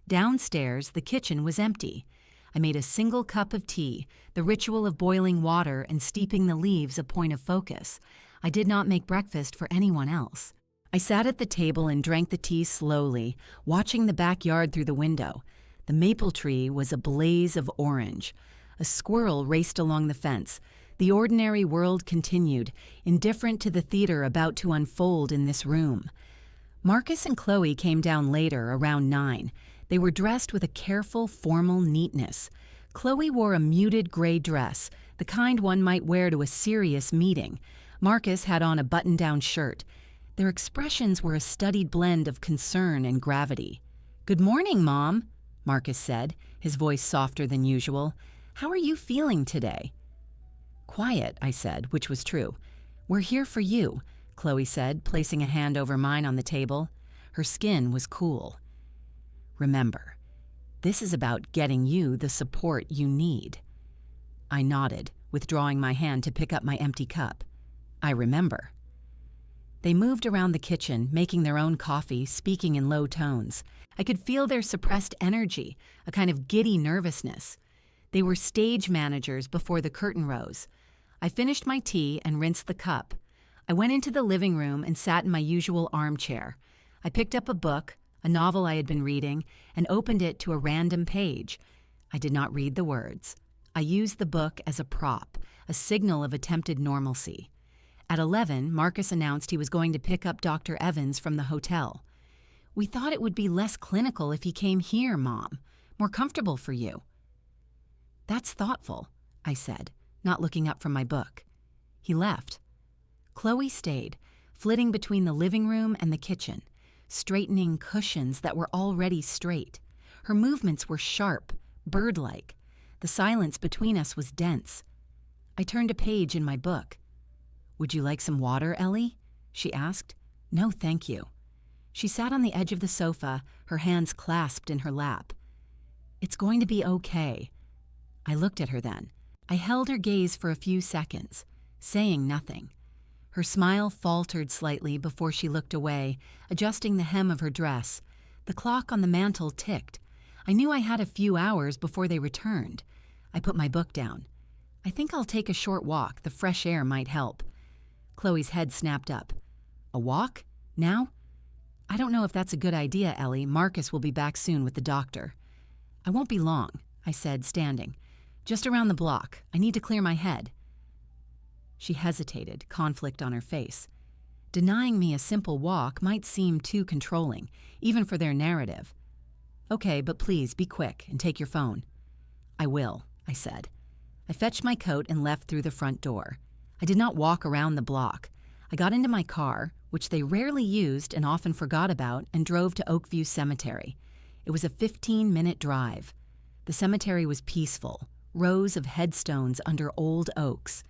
Downstairs, the kitchen was empty. I made a single cup of tea, the ritual of boiling water and steeping the leaves a point of focus. I did not make breakfast for anyone else. I sat at the table and drank the tea slowly, watching the backyard through the window. The maple tree was a blaze of orange. A squirrel raced along the fence. The ordinary world continued, indifferent to the theater about to unfold in this room. Marcus and Chloe came down later, around 9. They were dressed with a careful, formal neatness. Chloe wore a muted gray dress, the kind one might wear to a serious meeting. Marcus had on a button-down shirt. Their expressions were a studied blend of concern and gravity. "Good morning, Mom," Marcus said, his voice softer than usual. "How are you feeling today?" "Quiet," I said, which was true. "We're here for you," Chloe said, placing a hand over mine on the table. Her skin was cool. "Remember, this is about getting you the support you need." I nodded, withdrawing my hand to pick up my empty cup. "I remember." They moved around the kitchen, making their own coffee, speaking in low tones. I could feel their suppressed energy, a kind of giddy nervousness. They were stage managers before the curtain rose. I finished my tea and rinsed the cup. I went into the living room and sat in my usual armchair. I picked up a book, a novel I had been reading, and opened it to a random page. I did not read the words. I used the book as a prop, a signal of attempted normalcy. At 11, Marcus announced he was going to pick up Dr. Evans from the hotel. "We thought it would be less clinical if he came here, Mom. More comfortable for you." "That's thoughtful," I said, not looking up from my book. He left. Chloe stayed, flitting between the living room and the kitchen, straightening cushions that were already straight. Her movements were sharp, bird-like. The silence between us was dense. I turned a page in my book. "Would you like some water, Ellie?" she asked. "No, thank you." She sat on the edge of the sofa, her hands clasped in her lap. "It's going to be okay." I looked at her then. I held her gaze for a few seconds, saying nothing. Her smile faltered slightly before she looked away, adjusting the hem of her dress. The clock on the mantel ticked. I knew I had a few hours before they returned. I put my book down. "I think I'll take a short walk. The fresh air might help." Chloe's head snapped up. "A walk? Now?" "I don't know if that's a good idea, Ellie. Marcus will be back soon with the doctor." "I won't be long," I said, standing. "Just around the block. I need to clear my head." She hesitated, conflict on her face. Denying me a simple walk might seem too controlling, even for their narrative. "Okay, but please be quick and take your phone." "I will," I said. I fetched my coat and left through the front door. I did not walk around the block. I got into my car, which they rarely used and often forgot about, and drove to Oakview Cemetery. It was a 15-minute drive. The cemetery was peaceful, rows of headstones under old oaks.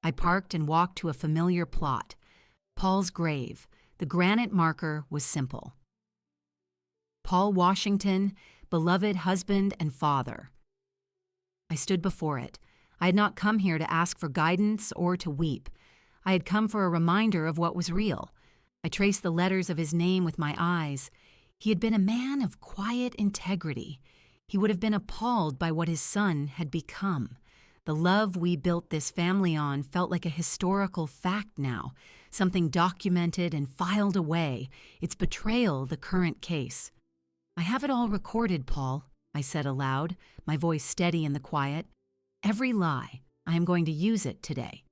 I parked and walked to a familiar plot. Paul's grave. The granite marker was simple. Paul Washington, beloved husband and father. I stood before it. I had not come here to ask for guidance or to weep. I had come for a reminder of what was real. I traced the letters of his name with my eyes. He had been a man of quiet integrity. He would have been appalled by what his son had become. The love we built this family on felt like a historical fact now, something documented and filed away, its betrayal the current case. "I have it all recorded, Paul," I said aloud, my voice steady in the quiet. "Every lie. I am going to use it today."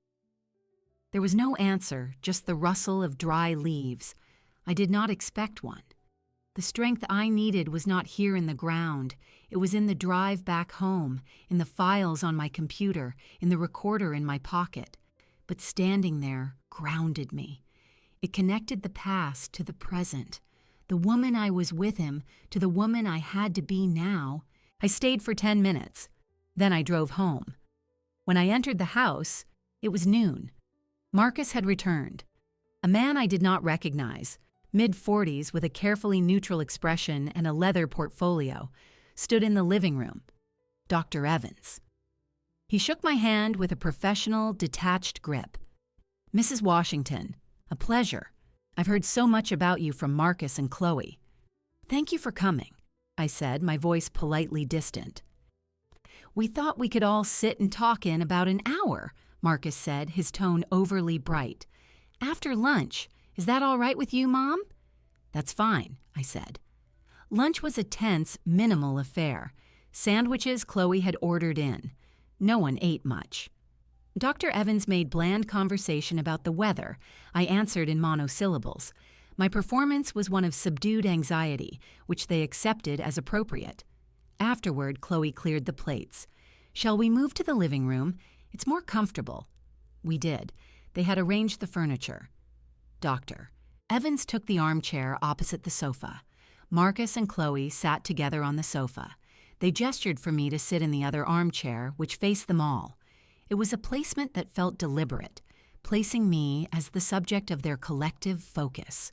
There was no answer, just the rustle of dry leaves. I did not expect one. The strength I needed was not here in the ground. It was in the drive back home, in the files on my computer, in the recorder in my pocket. But standing there grounded me. It connected the past to the present, the woman I was with him to the woman I had to be now. I stayed for 10 minutes. Then I drove home. When I entered the house, it was noon. Marcus had returned. A man I did not recognize, mid-40s with a carefully neutral expression and a leather portfolio, stood in the living room. Dr. Evans. He shook my hand with a professional, detached grip. "Mrs. Washington, a pleasure. I've heard so much about you from Marcus and Chloe." "Thank you for coming," I said, my voice politely distant. "We thought we could all sit and talk in about an hour," Marcus said, his tone overly bright. "After lunch. Is that all right with you, Mom?" "That's fine," I said. Lunch was a tense, minimal affair. Sandwiches Chloe had ordered in. No one ate much. Dr. Evans made bland conversation about the weather. I answered in monosyllables. My performance was one of subdued anxiety, which they accepted as appropriate. Afterward, Chloe cleared the plates. "Shall we move to the living room? It's more comfortable." We did. They had arranged the furniture. Doctor. Evans took the armchair opposite the sofa. Marcus and Chloe sat together on the sofa. They gestured for me to sit in the other armchair, which faced them all. It was a placement that felt deliberate, placing me as the subject of their collective focus.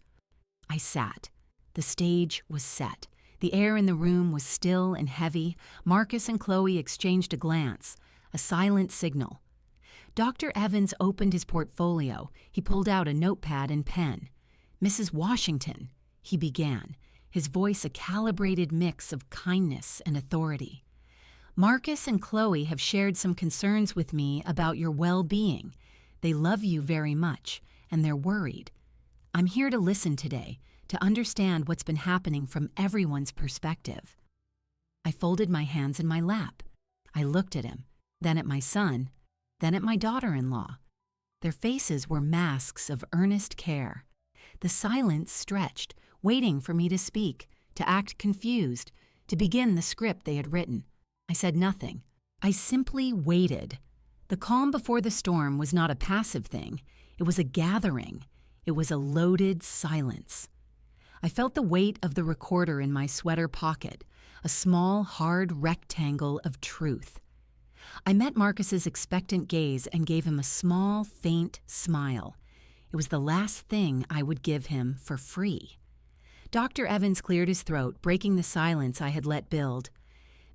I sat. The stage was set. The air in the room was still and heavy. Marcus and Chloe exchanged a glance, a silent signal. Dr. Evans opened his portfolio. He pulled out a notepad and pen. "Mrs. Washington," he began, his voice a calibrated mix of kindness and authority. "Marcus and Chloe have shared some concerns with me about your well-being. They love you very much, and they're worried. I'm here to listen today, to understand what's been happening from everyone's perspective." I folded my hands in my lap. I looked at him, then at my son, then at my daughter-in-law. Their faces were masks of earnest care. The silence stretched, waiting for me to speak, to act confused, to begin the script they had written. I said nothing. I simply waited. The calm before the storm was not a passive thing. It was a gathering. It was a loaded silence. I felt the weight of the recorder in my sweater pocket, a small, hard rectangle of truth. I met Marcus's expectant gaze and gave him a small, faint smile. It was the last thing I would give him for free. Dr. Evans cleared his throat, breaking the silence I had let build.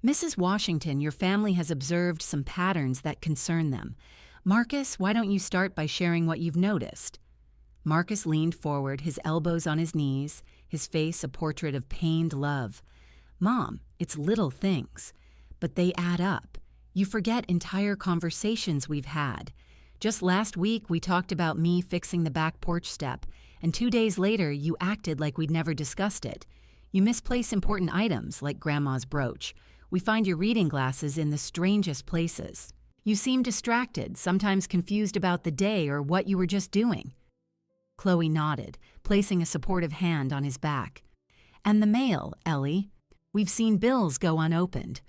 "Mrs. Washington, your family has observed some patterns that concern them. Marcus, why don't you start by sharing what you've noticed?" Marcus leaned forward, his elbows on his knees, his face a portrait of pained love. "Mom, it's little things, but they add up. You forget entire conversations we've had. Just last week, we talked about me fixing the back porch step, and 2 days later, you acted like we'd never discussed it. You misplace important items, like Grandma's brooch. We find your reading glasses in the strangest places. You seem distracted, sometimes confused about the day or what you were just doing." Chloe nodded, placing a supportive hand on his back. "And the mail, Ellie. We've seen bills go unopened.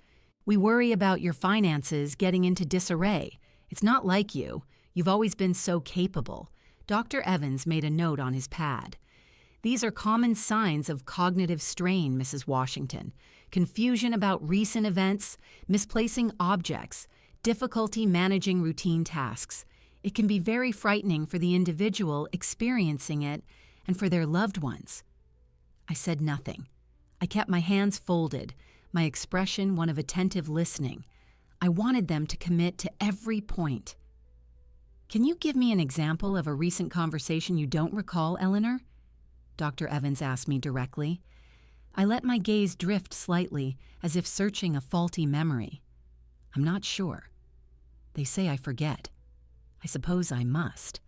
We worry about your finances getting into disarray. It's not like you. You've always been so capable." Dr. Evans made a note on his pad. "These are common signs of cognitive strain, Mrs. Washington. Confusion about recent events, misplacing objects, difficulty managing routine tasks. It can be very frightening for the individual experiencing it and for their loved ones." I said nothing. I kept my hands folded, my expression one of attentive listening. I wanted them to commit to every point. "Can you give me an example of a recent conversation you don't recall, Eleanor?" Dr. Evans asked me directly. I let my gaze drift slightly, as if searching a faulty memory. "I'm not sure. They say I forget. I suppose I must."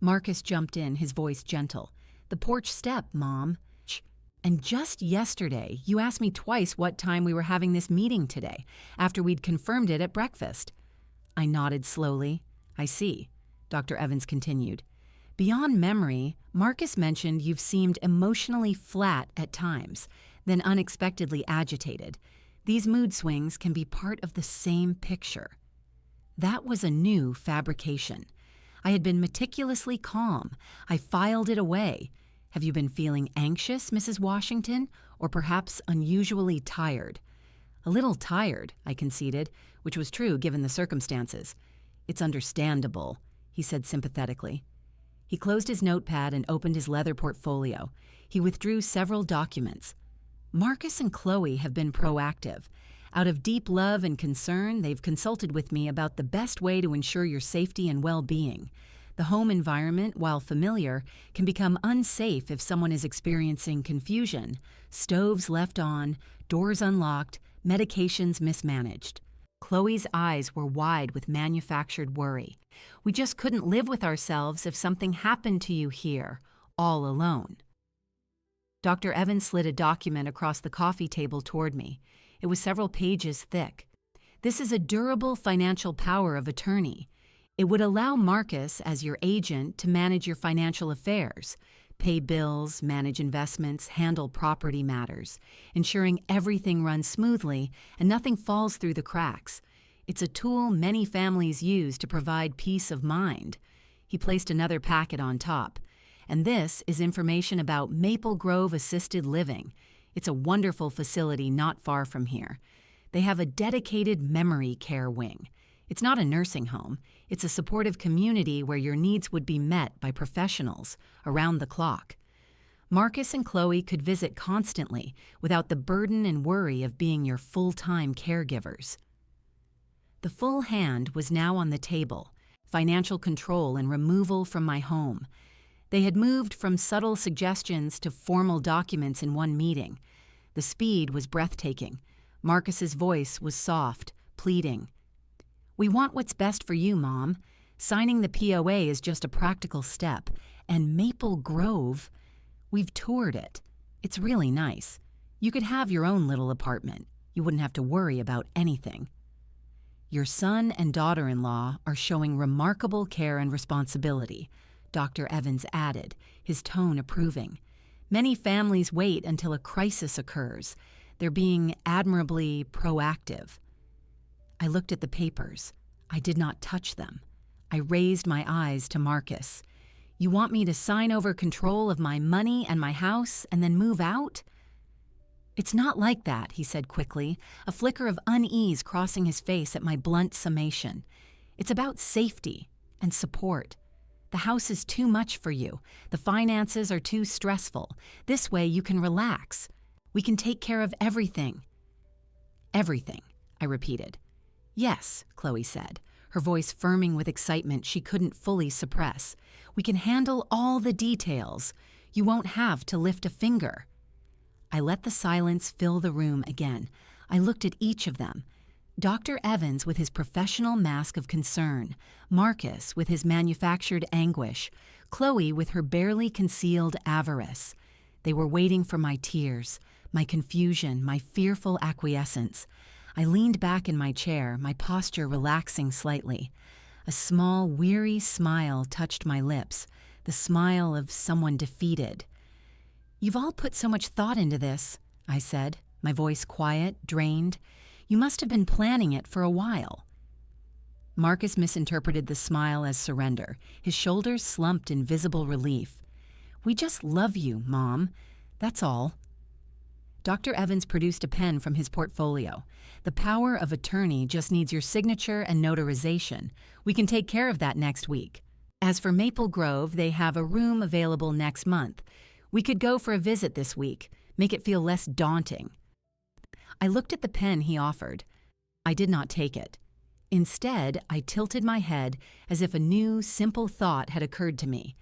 Marcus jumped in, his voice gentle. "The porch step, Mom. And just yesterday, you asked me twice what time we were having this meeting today, after we'd confirmed it at breakfast." I nodded slowly. "I see," Dr. Evans continued. "Beyond memory, Marcus mentioned you've seemed emotionally flat at times, then unexpectedly agitated. These mood swings can be part of the same picture." That was a new fabrication. I had been meticulously calm. I filed it away. "Have you been feeling anxious, Mrs. Washington, or perhaps unusually tired?" "A little tired," I conceded, which was true given the circumstances. "It's understandable," he said sympathetically. He closed his notepad and opened his leather portfolio. He withdrew several documents. Marcus and Chloe have been proactive. Out of deep love and concern, they've consulted with me about the best way to ensure your safety and well-being. The home environment, while familiar, can become unsafe if someone is experiencing confusion, stoves left on, doors unlocked, medications mismanaged. Chloe's eyes were wide with manufactured worry. We just couldn't live with ourselves if something happened to you here, all alone. Dr. Evans slid a document across the coffee table toward me. It was several pages thick. This is a durable financial power of attorney. It would allow Marcus, as your agent, to manage your financial affairs, pay bills, manage investments, handle property matters, ensuring everything runs smoothly and nothing falls through the cracks. It's a tool many families use to provide peace of mind. He placed another packet on top. And this is information about Maple Grove Assisted Living. It's a wonderful facility not far from here. They have a dedicated memory care wing. It's not a nursing home. It's a supportive community where your needs would be met by professionals around the clock. Marcus and Chloe could visit constantly without the burden and worry of being your full-time caregivers. The full hand was now on the table, financial control and removal from my home. They had moved from subtle suggestions to formal documents in one meeting. The speed was breathtaking. Marcus's voice was soft, pleading. "We want what's best for you, Mom. Signing the POA is just a practical step. And Maple Grove, we've toured it. It's really nice. You could have your own little apartment. You wouldn't have to worry about anything. Your son and daughter-in-law are showing remarkable care and responsibility," Dr. Evans added, his tone approving. "Many families wait until a crisis occurs. They're being admirably proactive." I looked at the papers. I did not touch them. I raised my eyes to Marcus. "You want me to sign over control of my money and my house and then move out?" "It's not like that," he said quickly, a flicker of unease crossing his face at my blunt summation. "It's about safety and support. The house is too much for you. The finances are too stressful. This way you can relax. We can take care of everything." "Everything," I repeated. "Yes," Chloe said, her voice firming with excitement she couldn't fully suppress. "We can handle all the details. You won't have to lift a finger." I let the silence fill the room again. I looked at each of them. Dr. Evans with his professional mask of concern, Marcus with his manufactured anguish, Chloe with her barely concealed avarice. They were waiting for my tears, my confusion, my fearful acquiescence. I leaned back in my chair, my posture relaxing slightly. A small, weary smile touched my lips, the smile of someone defeated. "You've all put so much thought into this," I said, my voice quiet, drained. "You must have been planning it for a while." Marcus misinterpreted the smile as surrender. His shoulders slumped in visible relief. "We just love you, Mom. That's all." Dr. Evans produced a pen from his portfolio. "The power of attorney just needs your signature and notarization. We can take care of that next week. As for Maple Grove, they have a room available next month. We could go for a visit this week, make it feel less daunting." I looked at the pen he offered. I did not take it. Instead, I tilted my head as if a new, simple thought had occurred to me.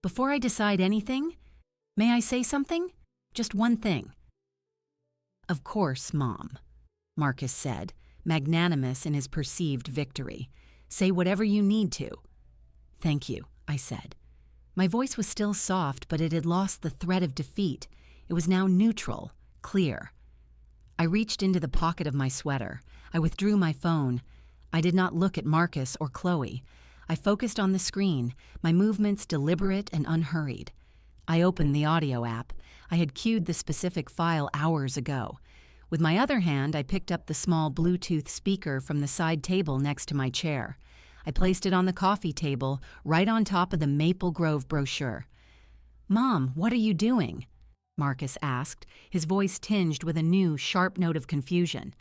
"Before I decide anything, may I say something? Just one thing." "Of course, Mom," Marcus said, magnanimous in his perceived victory. "Say whatever you need to." "Thank you," I said. My voice was still soft, but it had lost the threat of defeat. It was now neutral, clear. I reached into the pocket of my sweater. I withdrew my phone. I did not look at Marcus or Chloe. I focused on the screen, my movements deliberate and unhurried. I opened the audio app. I had queued the specific file hours ago. With my other hand, I picked up the small Bluetooth speaker from the side table next to my chair. I placed it on the coffee table, right on top of the Maple Grove brochure. "Mom, what are you doing?" Marcus asked, his voice tinged with a new, sharp note of confusion.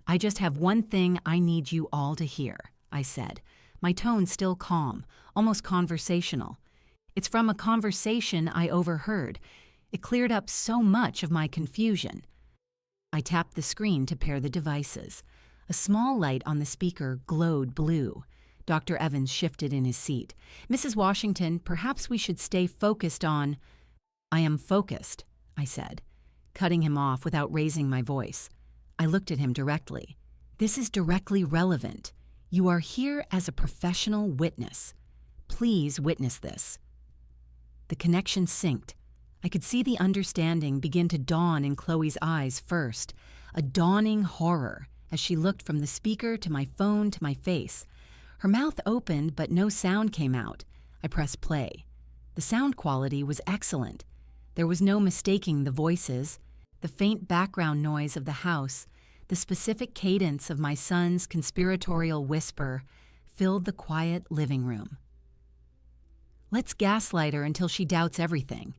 "I just have one thing I need you all to hear," I said, my tone still calm, almost conversational. It's from a conversation I overheard. It cleared up so much of my confusion. I tapped the screen to pair the devices. A small light on the speaker glowed blue. Dr. Evans shifted in his seat. "Mrs. Washington, perhaps we should stay focused on—" "I am focused," I said, cutting him off without raising my voice. I looked at him directly. "This is directly relevant. You are here as a professional witness. Please witness this." The connection synced. I could see the understanding begin to dawn in Chloe's eyes first, a dawning horror as she looked from the speaker to my phone to my face. Her mouth opened, but no sound came out. I pressed play. The sound quality was excellent. There was no mistaking the voices, the faint background noise of the house, the specific cadence of my son's conspiratorial whisper filled the quiet living room. "Let's gaslight her until she doubts everything."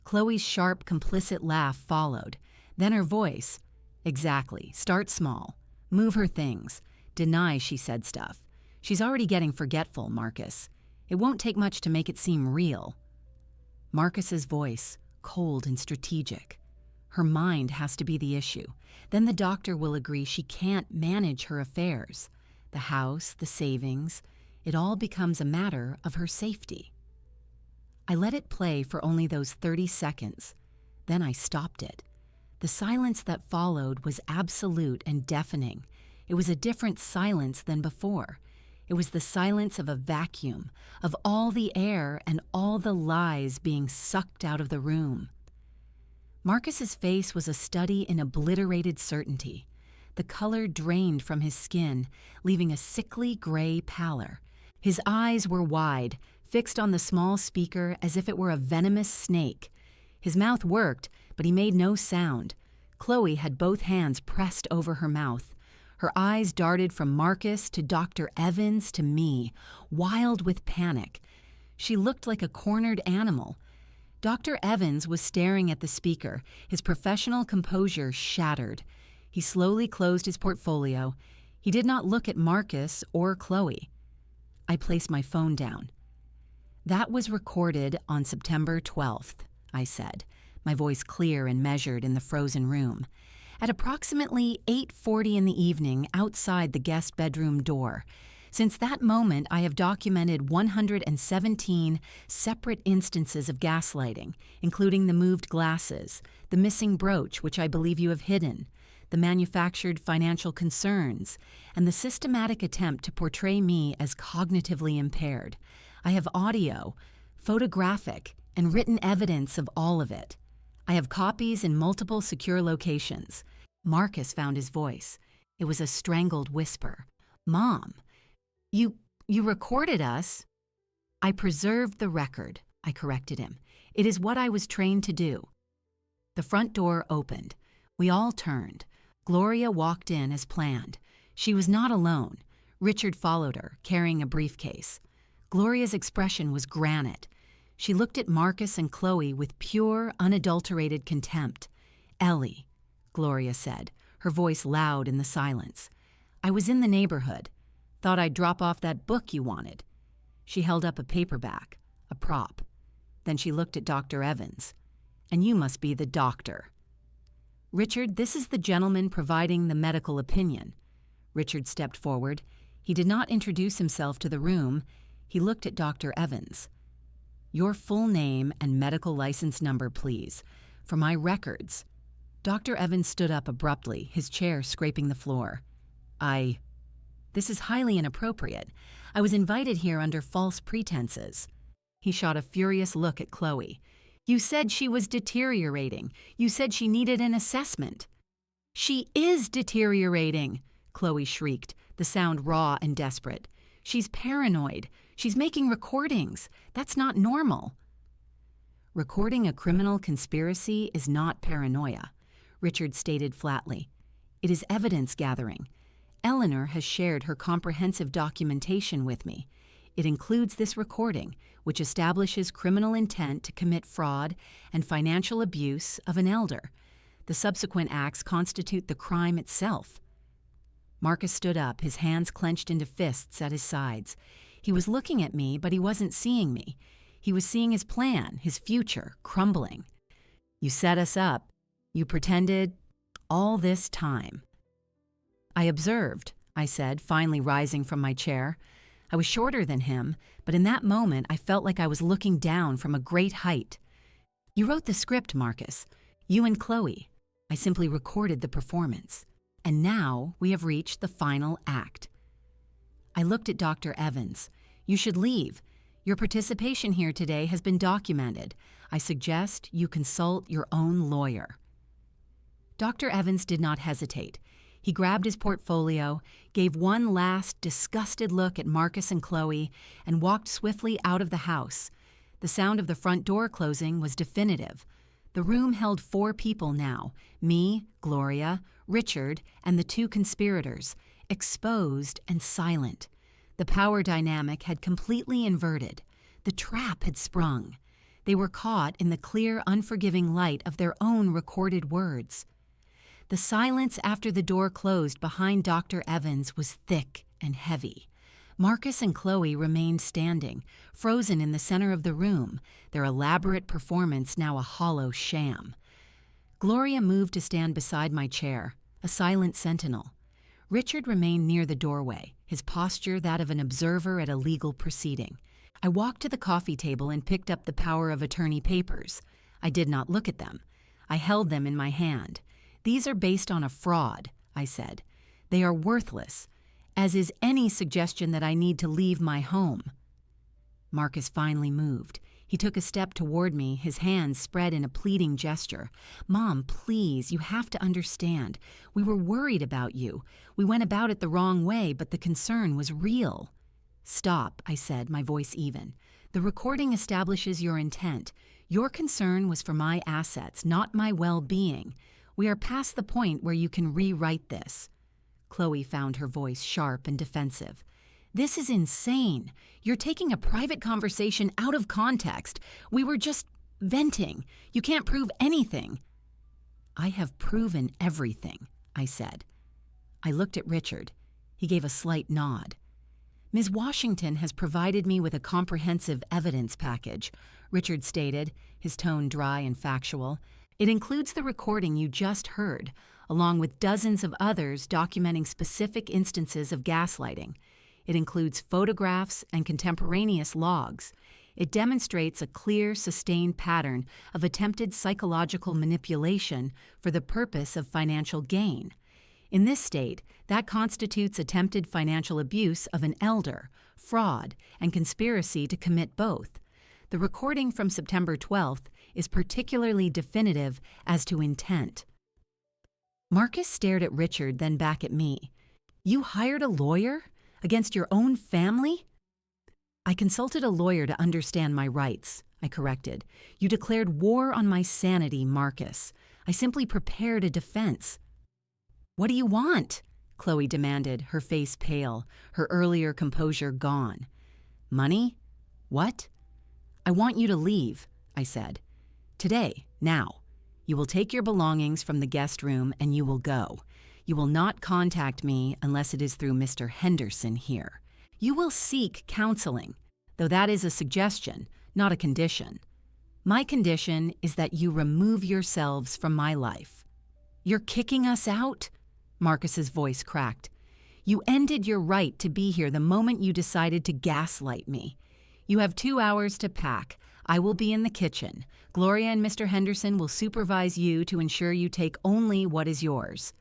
Chloe's sharp, complicit laugh followed. Then her voice. "Exactly. Start small. Move her things. Deny she said stuff. She's already getting forgetful, Marcus. It won't take much to make it seem real." Marcus's voice, cold and strategic. Her mind has to be the issue. Then the doctor will agree she can't manage her affairs. The house, the savings, it all becomes a matter of her safety. I let it play for only those 30 seconds. Then I stopped it. The silence that followed was absolute and deafening. It was a different silence than before. It was the silence of a vacuum, of all the air and all the lies being sucked out of the room. Marcus's face was a study in obliterated certainty. The color drained from his skin, leaving a sickly gray pallor. His eyes were wide, fixed on the small speaker as if it were a venomous snake. His mouth worked, but he made no sound. Chloe had both hands pressed over her mouth. Her eyes darted from Marcus to Dr. Evans to me, wild with panic. She looked like a cornered animal. Dr. Evans was staring at the speaker, his professional composure shattered. He slowly closed his portfolio. He did not look at Marcus or Chloe. I placed my phone down. "That was recorded on September 12th, I said, my voice clear and measured in the frozen room. "At approximately 8:40 in the evening outside the guest bedroom door. Since that moment, I have documented 117 separate instances of gaslighting, including the moved glasses, the missing brooch, which I believe you have hidden, the manufactured financial concerns, and the systematic attempt to portray me as cognitively impaired. I have audio, photographic, and written evidence of all of it. I have copies in multiple secure locations." Marcus found his voice. It was a strangled whisper. "Mom, you recorded us." "I preserved the record," I corrected him. "It is what I was trained to do." The front door opened. We all turned. Gloria walked in as planned. She was not alone. Richard followed her, carrying a briefcase. Gloria's expression was granite. She looked at Marcus and Chloe with pure, unadulterated contempt. "Ellie," Gloria said, her voice loud in the silence. "I was in the neighborhood. Thought I'd drop off that book you wanted." She held up a paperback, a prop. Then she looked at Dr. Evans. "And you must be the doctor." "Richard, this is the gentleman providing the medical opinion." Richard stepped forward. He did not introduce himself to the room. He looked at Dr. Evans. "Your full name and medical license number, please. For my records." Dr. Evans stood up abruptly, his chair scraping the floor. This is highly inappropriate. I was invited here under false pretenses." He shot a furious look at Chloe. "You said she was deteriorating. You said she needed an assessment." "She is deteriorating," Chloe shrieked, the sound raw and desperate. "She's paranoid. She's making recordings. That's not normal." "Recording a criminal conspiracy is not paranoia," Richard stated flatly. "It is evidence gathering. Eleanor has shared her comprehensive documentation with me. It includes this recording, which establishes criminal intent to commit fraud and financial abuse of an elder. The subsequent acts constitute the crime itself." Marcus stood up, his hands clenched into fists at his sides. He was looking at me, but he wasn't seeing me. He was seeing his plan, his future, crumbling. You set us up. You pretended all this time. I observed, I said, finally rising from my chair. I was shorter than him, but in that moment I felt like I was looking down from a great height. You wrote the script, Marcus. You and Chloe. I simply recorded the performance. And now we have reached the final act. I looked at Dr. Evans. You should leave. Your participation here today has been documented. I suggest you consult your own lawyer. Dr. Evans did not hesitate. He grabbed his portfolio, gave one last disgusted look at Marcus and Chloe, and walked swiftly out of the house. The sound of the front door closing was definitive. The room held 4 people now, me, Gloria, Richard, and the 2 conspirators, exposed and silent. The power dynamic had completely inverted. The trap had sprung. They were caught in the clear, unforgiving light of their own recorded words. The silence after the door closed behind Dr. Evans was thick and heavy. Marcus and Chloe remained standing, frozen in the center of the room, their elaborate performance now a hollow sham. Gloria moved to stand beside my chair, a silent sentinel. Richard remained near the doorway, his posture that of an observer at a legal proceeding. I walked to the coffee table and picked up the power of attorney papers. I did not look at them. I held them in my hand. These are based on a fraud, I said. They are worthless, as is any suggestion that I need to leave my home. Marcus finally moved. He took a step toward me, his hands spread in a pleading gesture. Mom, please, you have to understand. We were worried about you. We went about it the wrong way, but the concern was real. Stop, I said, my voice even. The recording establishes your intent. Your concern was for my assets, not my well-being. We are past the point where you can rewrite this. Chloe found her voice sharp and defensive. This is insane. You're taking a private conversation out of context. We were just venting. You can't prove anything. I have proven everything, I said. I looked at Richard. He gave a slight nod. Ms. Washington has provided me with a comprehensive evidence package, Richard stated, his tone dry and factual. It includes the recording you just heard, along with dozens of others documenting specific instances of gaslighting. It includes photographs and contemporaneous logs. It demonstrates a clear, sustained pattern of attempted psychological manipulation for the purpose of financial gain. In this state, that constitutes attempted financial abuse of an elder, fraud, and conspiracy to commit both. The recording from September 12th is particularly definitive as to intent. Marcus stared at Richard, then back at me. You hired a lawyer? Against your own family? I consulted a lawyer to understand my rights, I corrected. You declared war on my sanity, Marcus. I simply prepared a defense. What do you want? Chloe demanded, her face pale, her earlier composure gone. Money? What? I want you to leave, I said. Today, now. You will take your belongings from the guest room and you will go. You will not contact me unless it is through Mr. Henderson here. You will seek counseling, though that is a suggestion, not a condition. My condition is that you remove yourselves from my life. You're kicking us out? Marcus's voice cracked. You ended your right to be here the moment you decided to gaslight me. You have 2 hours to pack. I will be in the kitchen. Gloria and Mr. Henderson will supervise you to ensure you take only what is yours.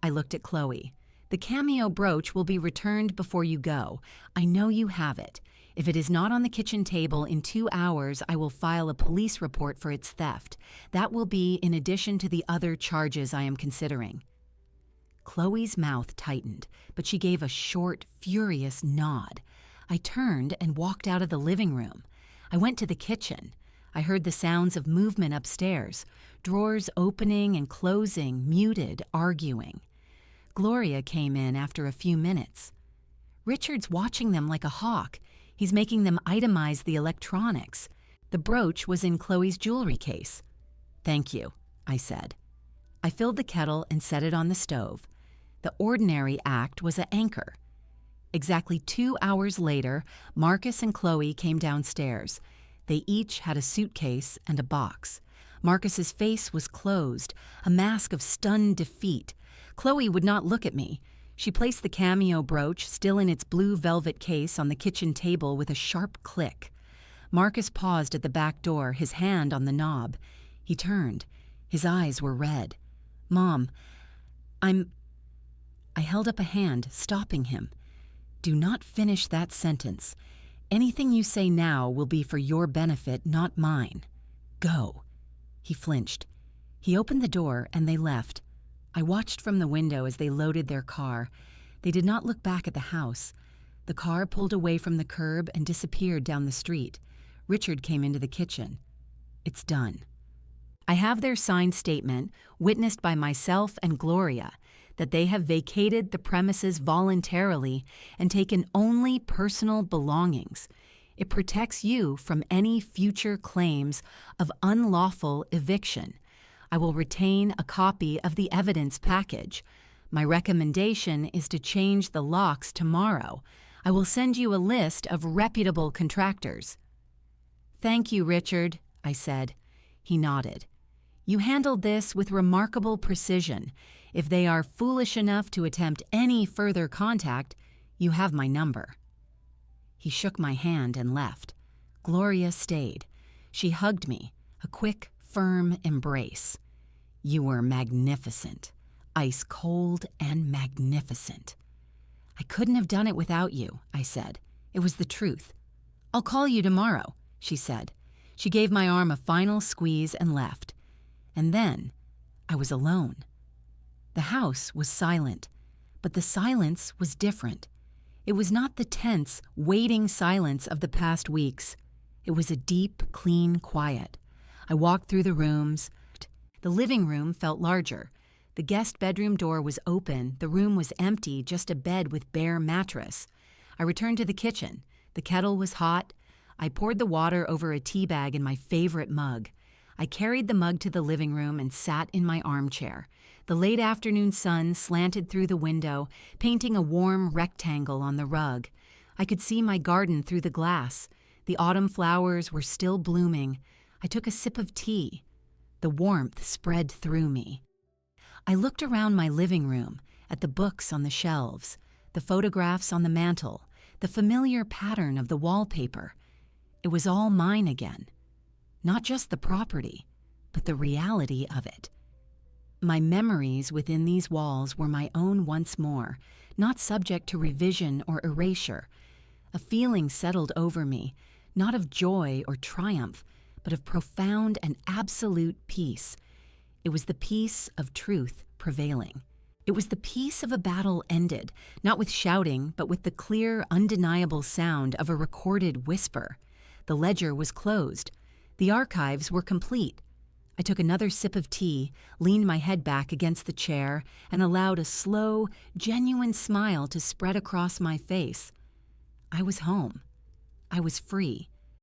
I looked at Chloe. The cameo brooch will be returned before you go. I know you have it. If it is not on the kitchen table in 2 hours, I will file a police report for its theft. That will be in addition to the other charges I am considering. Chloe's mouth tightened, but she gave a short, furious nod. I turned and walked out of the living room. I went to the kitchen. I heard the sounds of movement upstairs, drawers opening and closing, muted, arguing. Gloria came in after a few minutes. Richard's watching them like a hawk. He's making them itemize the electronics. The brooch was in Chloe's jewelry case. Thank you, I said. I filled the kettle and set it on the stove. The ordinary act was an anchor. Exactly 2 hours later, Marcus and Chloe came downstairs. They each had a suitcase and a box. Marcus's face was closed, a mask of stunned defeat. Chloe would not look at me. She placed the cameo brooch, still in its blue velvet case, on the kitchen table with a sharp click. Marcus paused at the back door, his hand on the knob. He turned. His eyes were red. "Mom, I held up a hand, stopping him. "Do not finish that sentence. Anything you say now will be for your benefit, not mine. Go." He flinched. He opened the door and they left. I watched from the window as they loaded their car. They did not look back at the house. The car pulled away from the curb and disappeared down the street. Richard came into the kitchen. "It's done. I have their signed statement, witnessed by myself and Gloria, that they have vacated the premises voluntarily and taken only personal belongings. It protects you from any future claims of unlawful eviction. I will retain a copy of the evidence package. My recommendation is to change the locks tomorrow. I will send you a list of reputable contractors." "Thank you, Richard," I said. He nodded. "You handled this with remarkable precision. If they are foolish enough to attempt any further contact, you have my number." He shook my hand and left. Gloria stayed. She hugged me, a quick, firm embrace. "You were magnificent, ice cold and magnificent." "I couldn't have done it without you," I said. It was the truth. "I'll call you tomorrow," she said. She gave my arm a final squeeze and left. And then I was alone. The house was silent, but the silence was different. It was not the tense, waiting silence of the past weeks. It was a deep, clean quiet. I walked through the rooms. The living room felt larger. The guest bedroom door was open. The room was empty, just a bed with bare mattress. I returned to the kitchen. The kettle was hot. I poured the water over a tea bag in my favorite mug. I carried the mug to the living room and sat in my armchair. The late afternoon sun slanted through the window, painting a warm rectangle on the rug. I could see my garden through the glass. The autumn flowers were still blooming. I took a sip of tea. The warmth spread through me. I looked around my living room, at the books on the shelves, the photographs on the mantel, the familiar pattern of the wallpaper. It was all mine again. Not just the property, but the reality of it. My memories within these walls were my own once more, not subject to revision or erasure. A feeling settled over me, not of joy or triumph, but of profound and absolute peace. It was the peace of truth prevailing. It was the peace of a battle ended, not with shouting, but with the clear, undeniable sound of a recorded whisper. The ledger was closed. The archives were complete. I took another sip of tea, leaned my head back against the chair, and allowed a slow, genuine smile to spread across my face. I was home. I was free.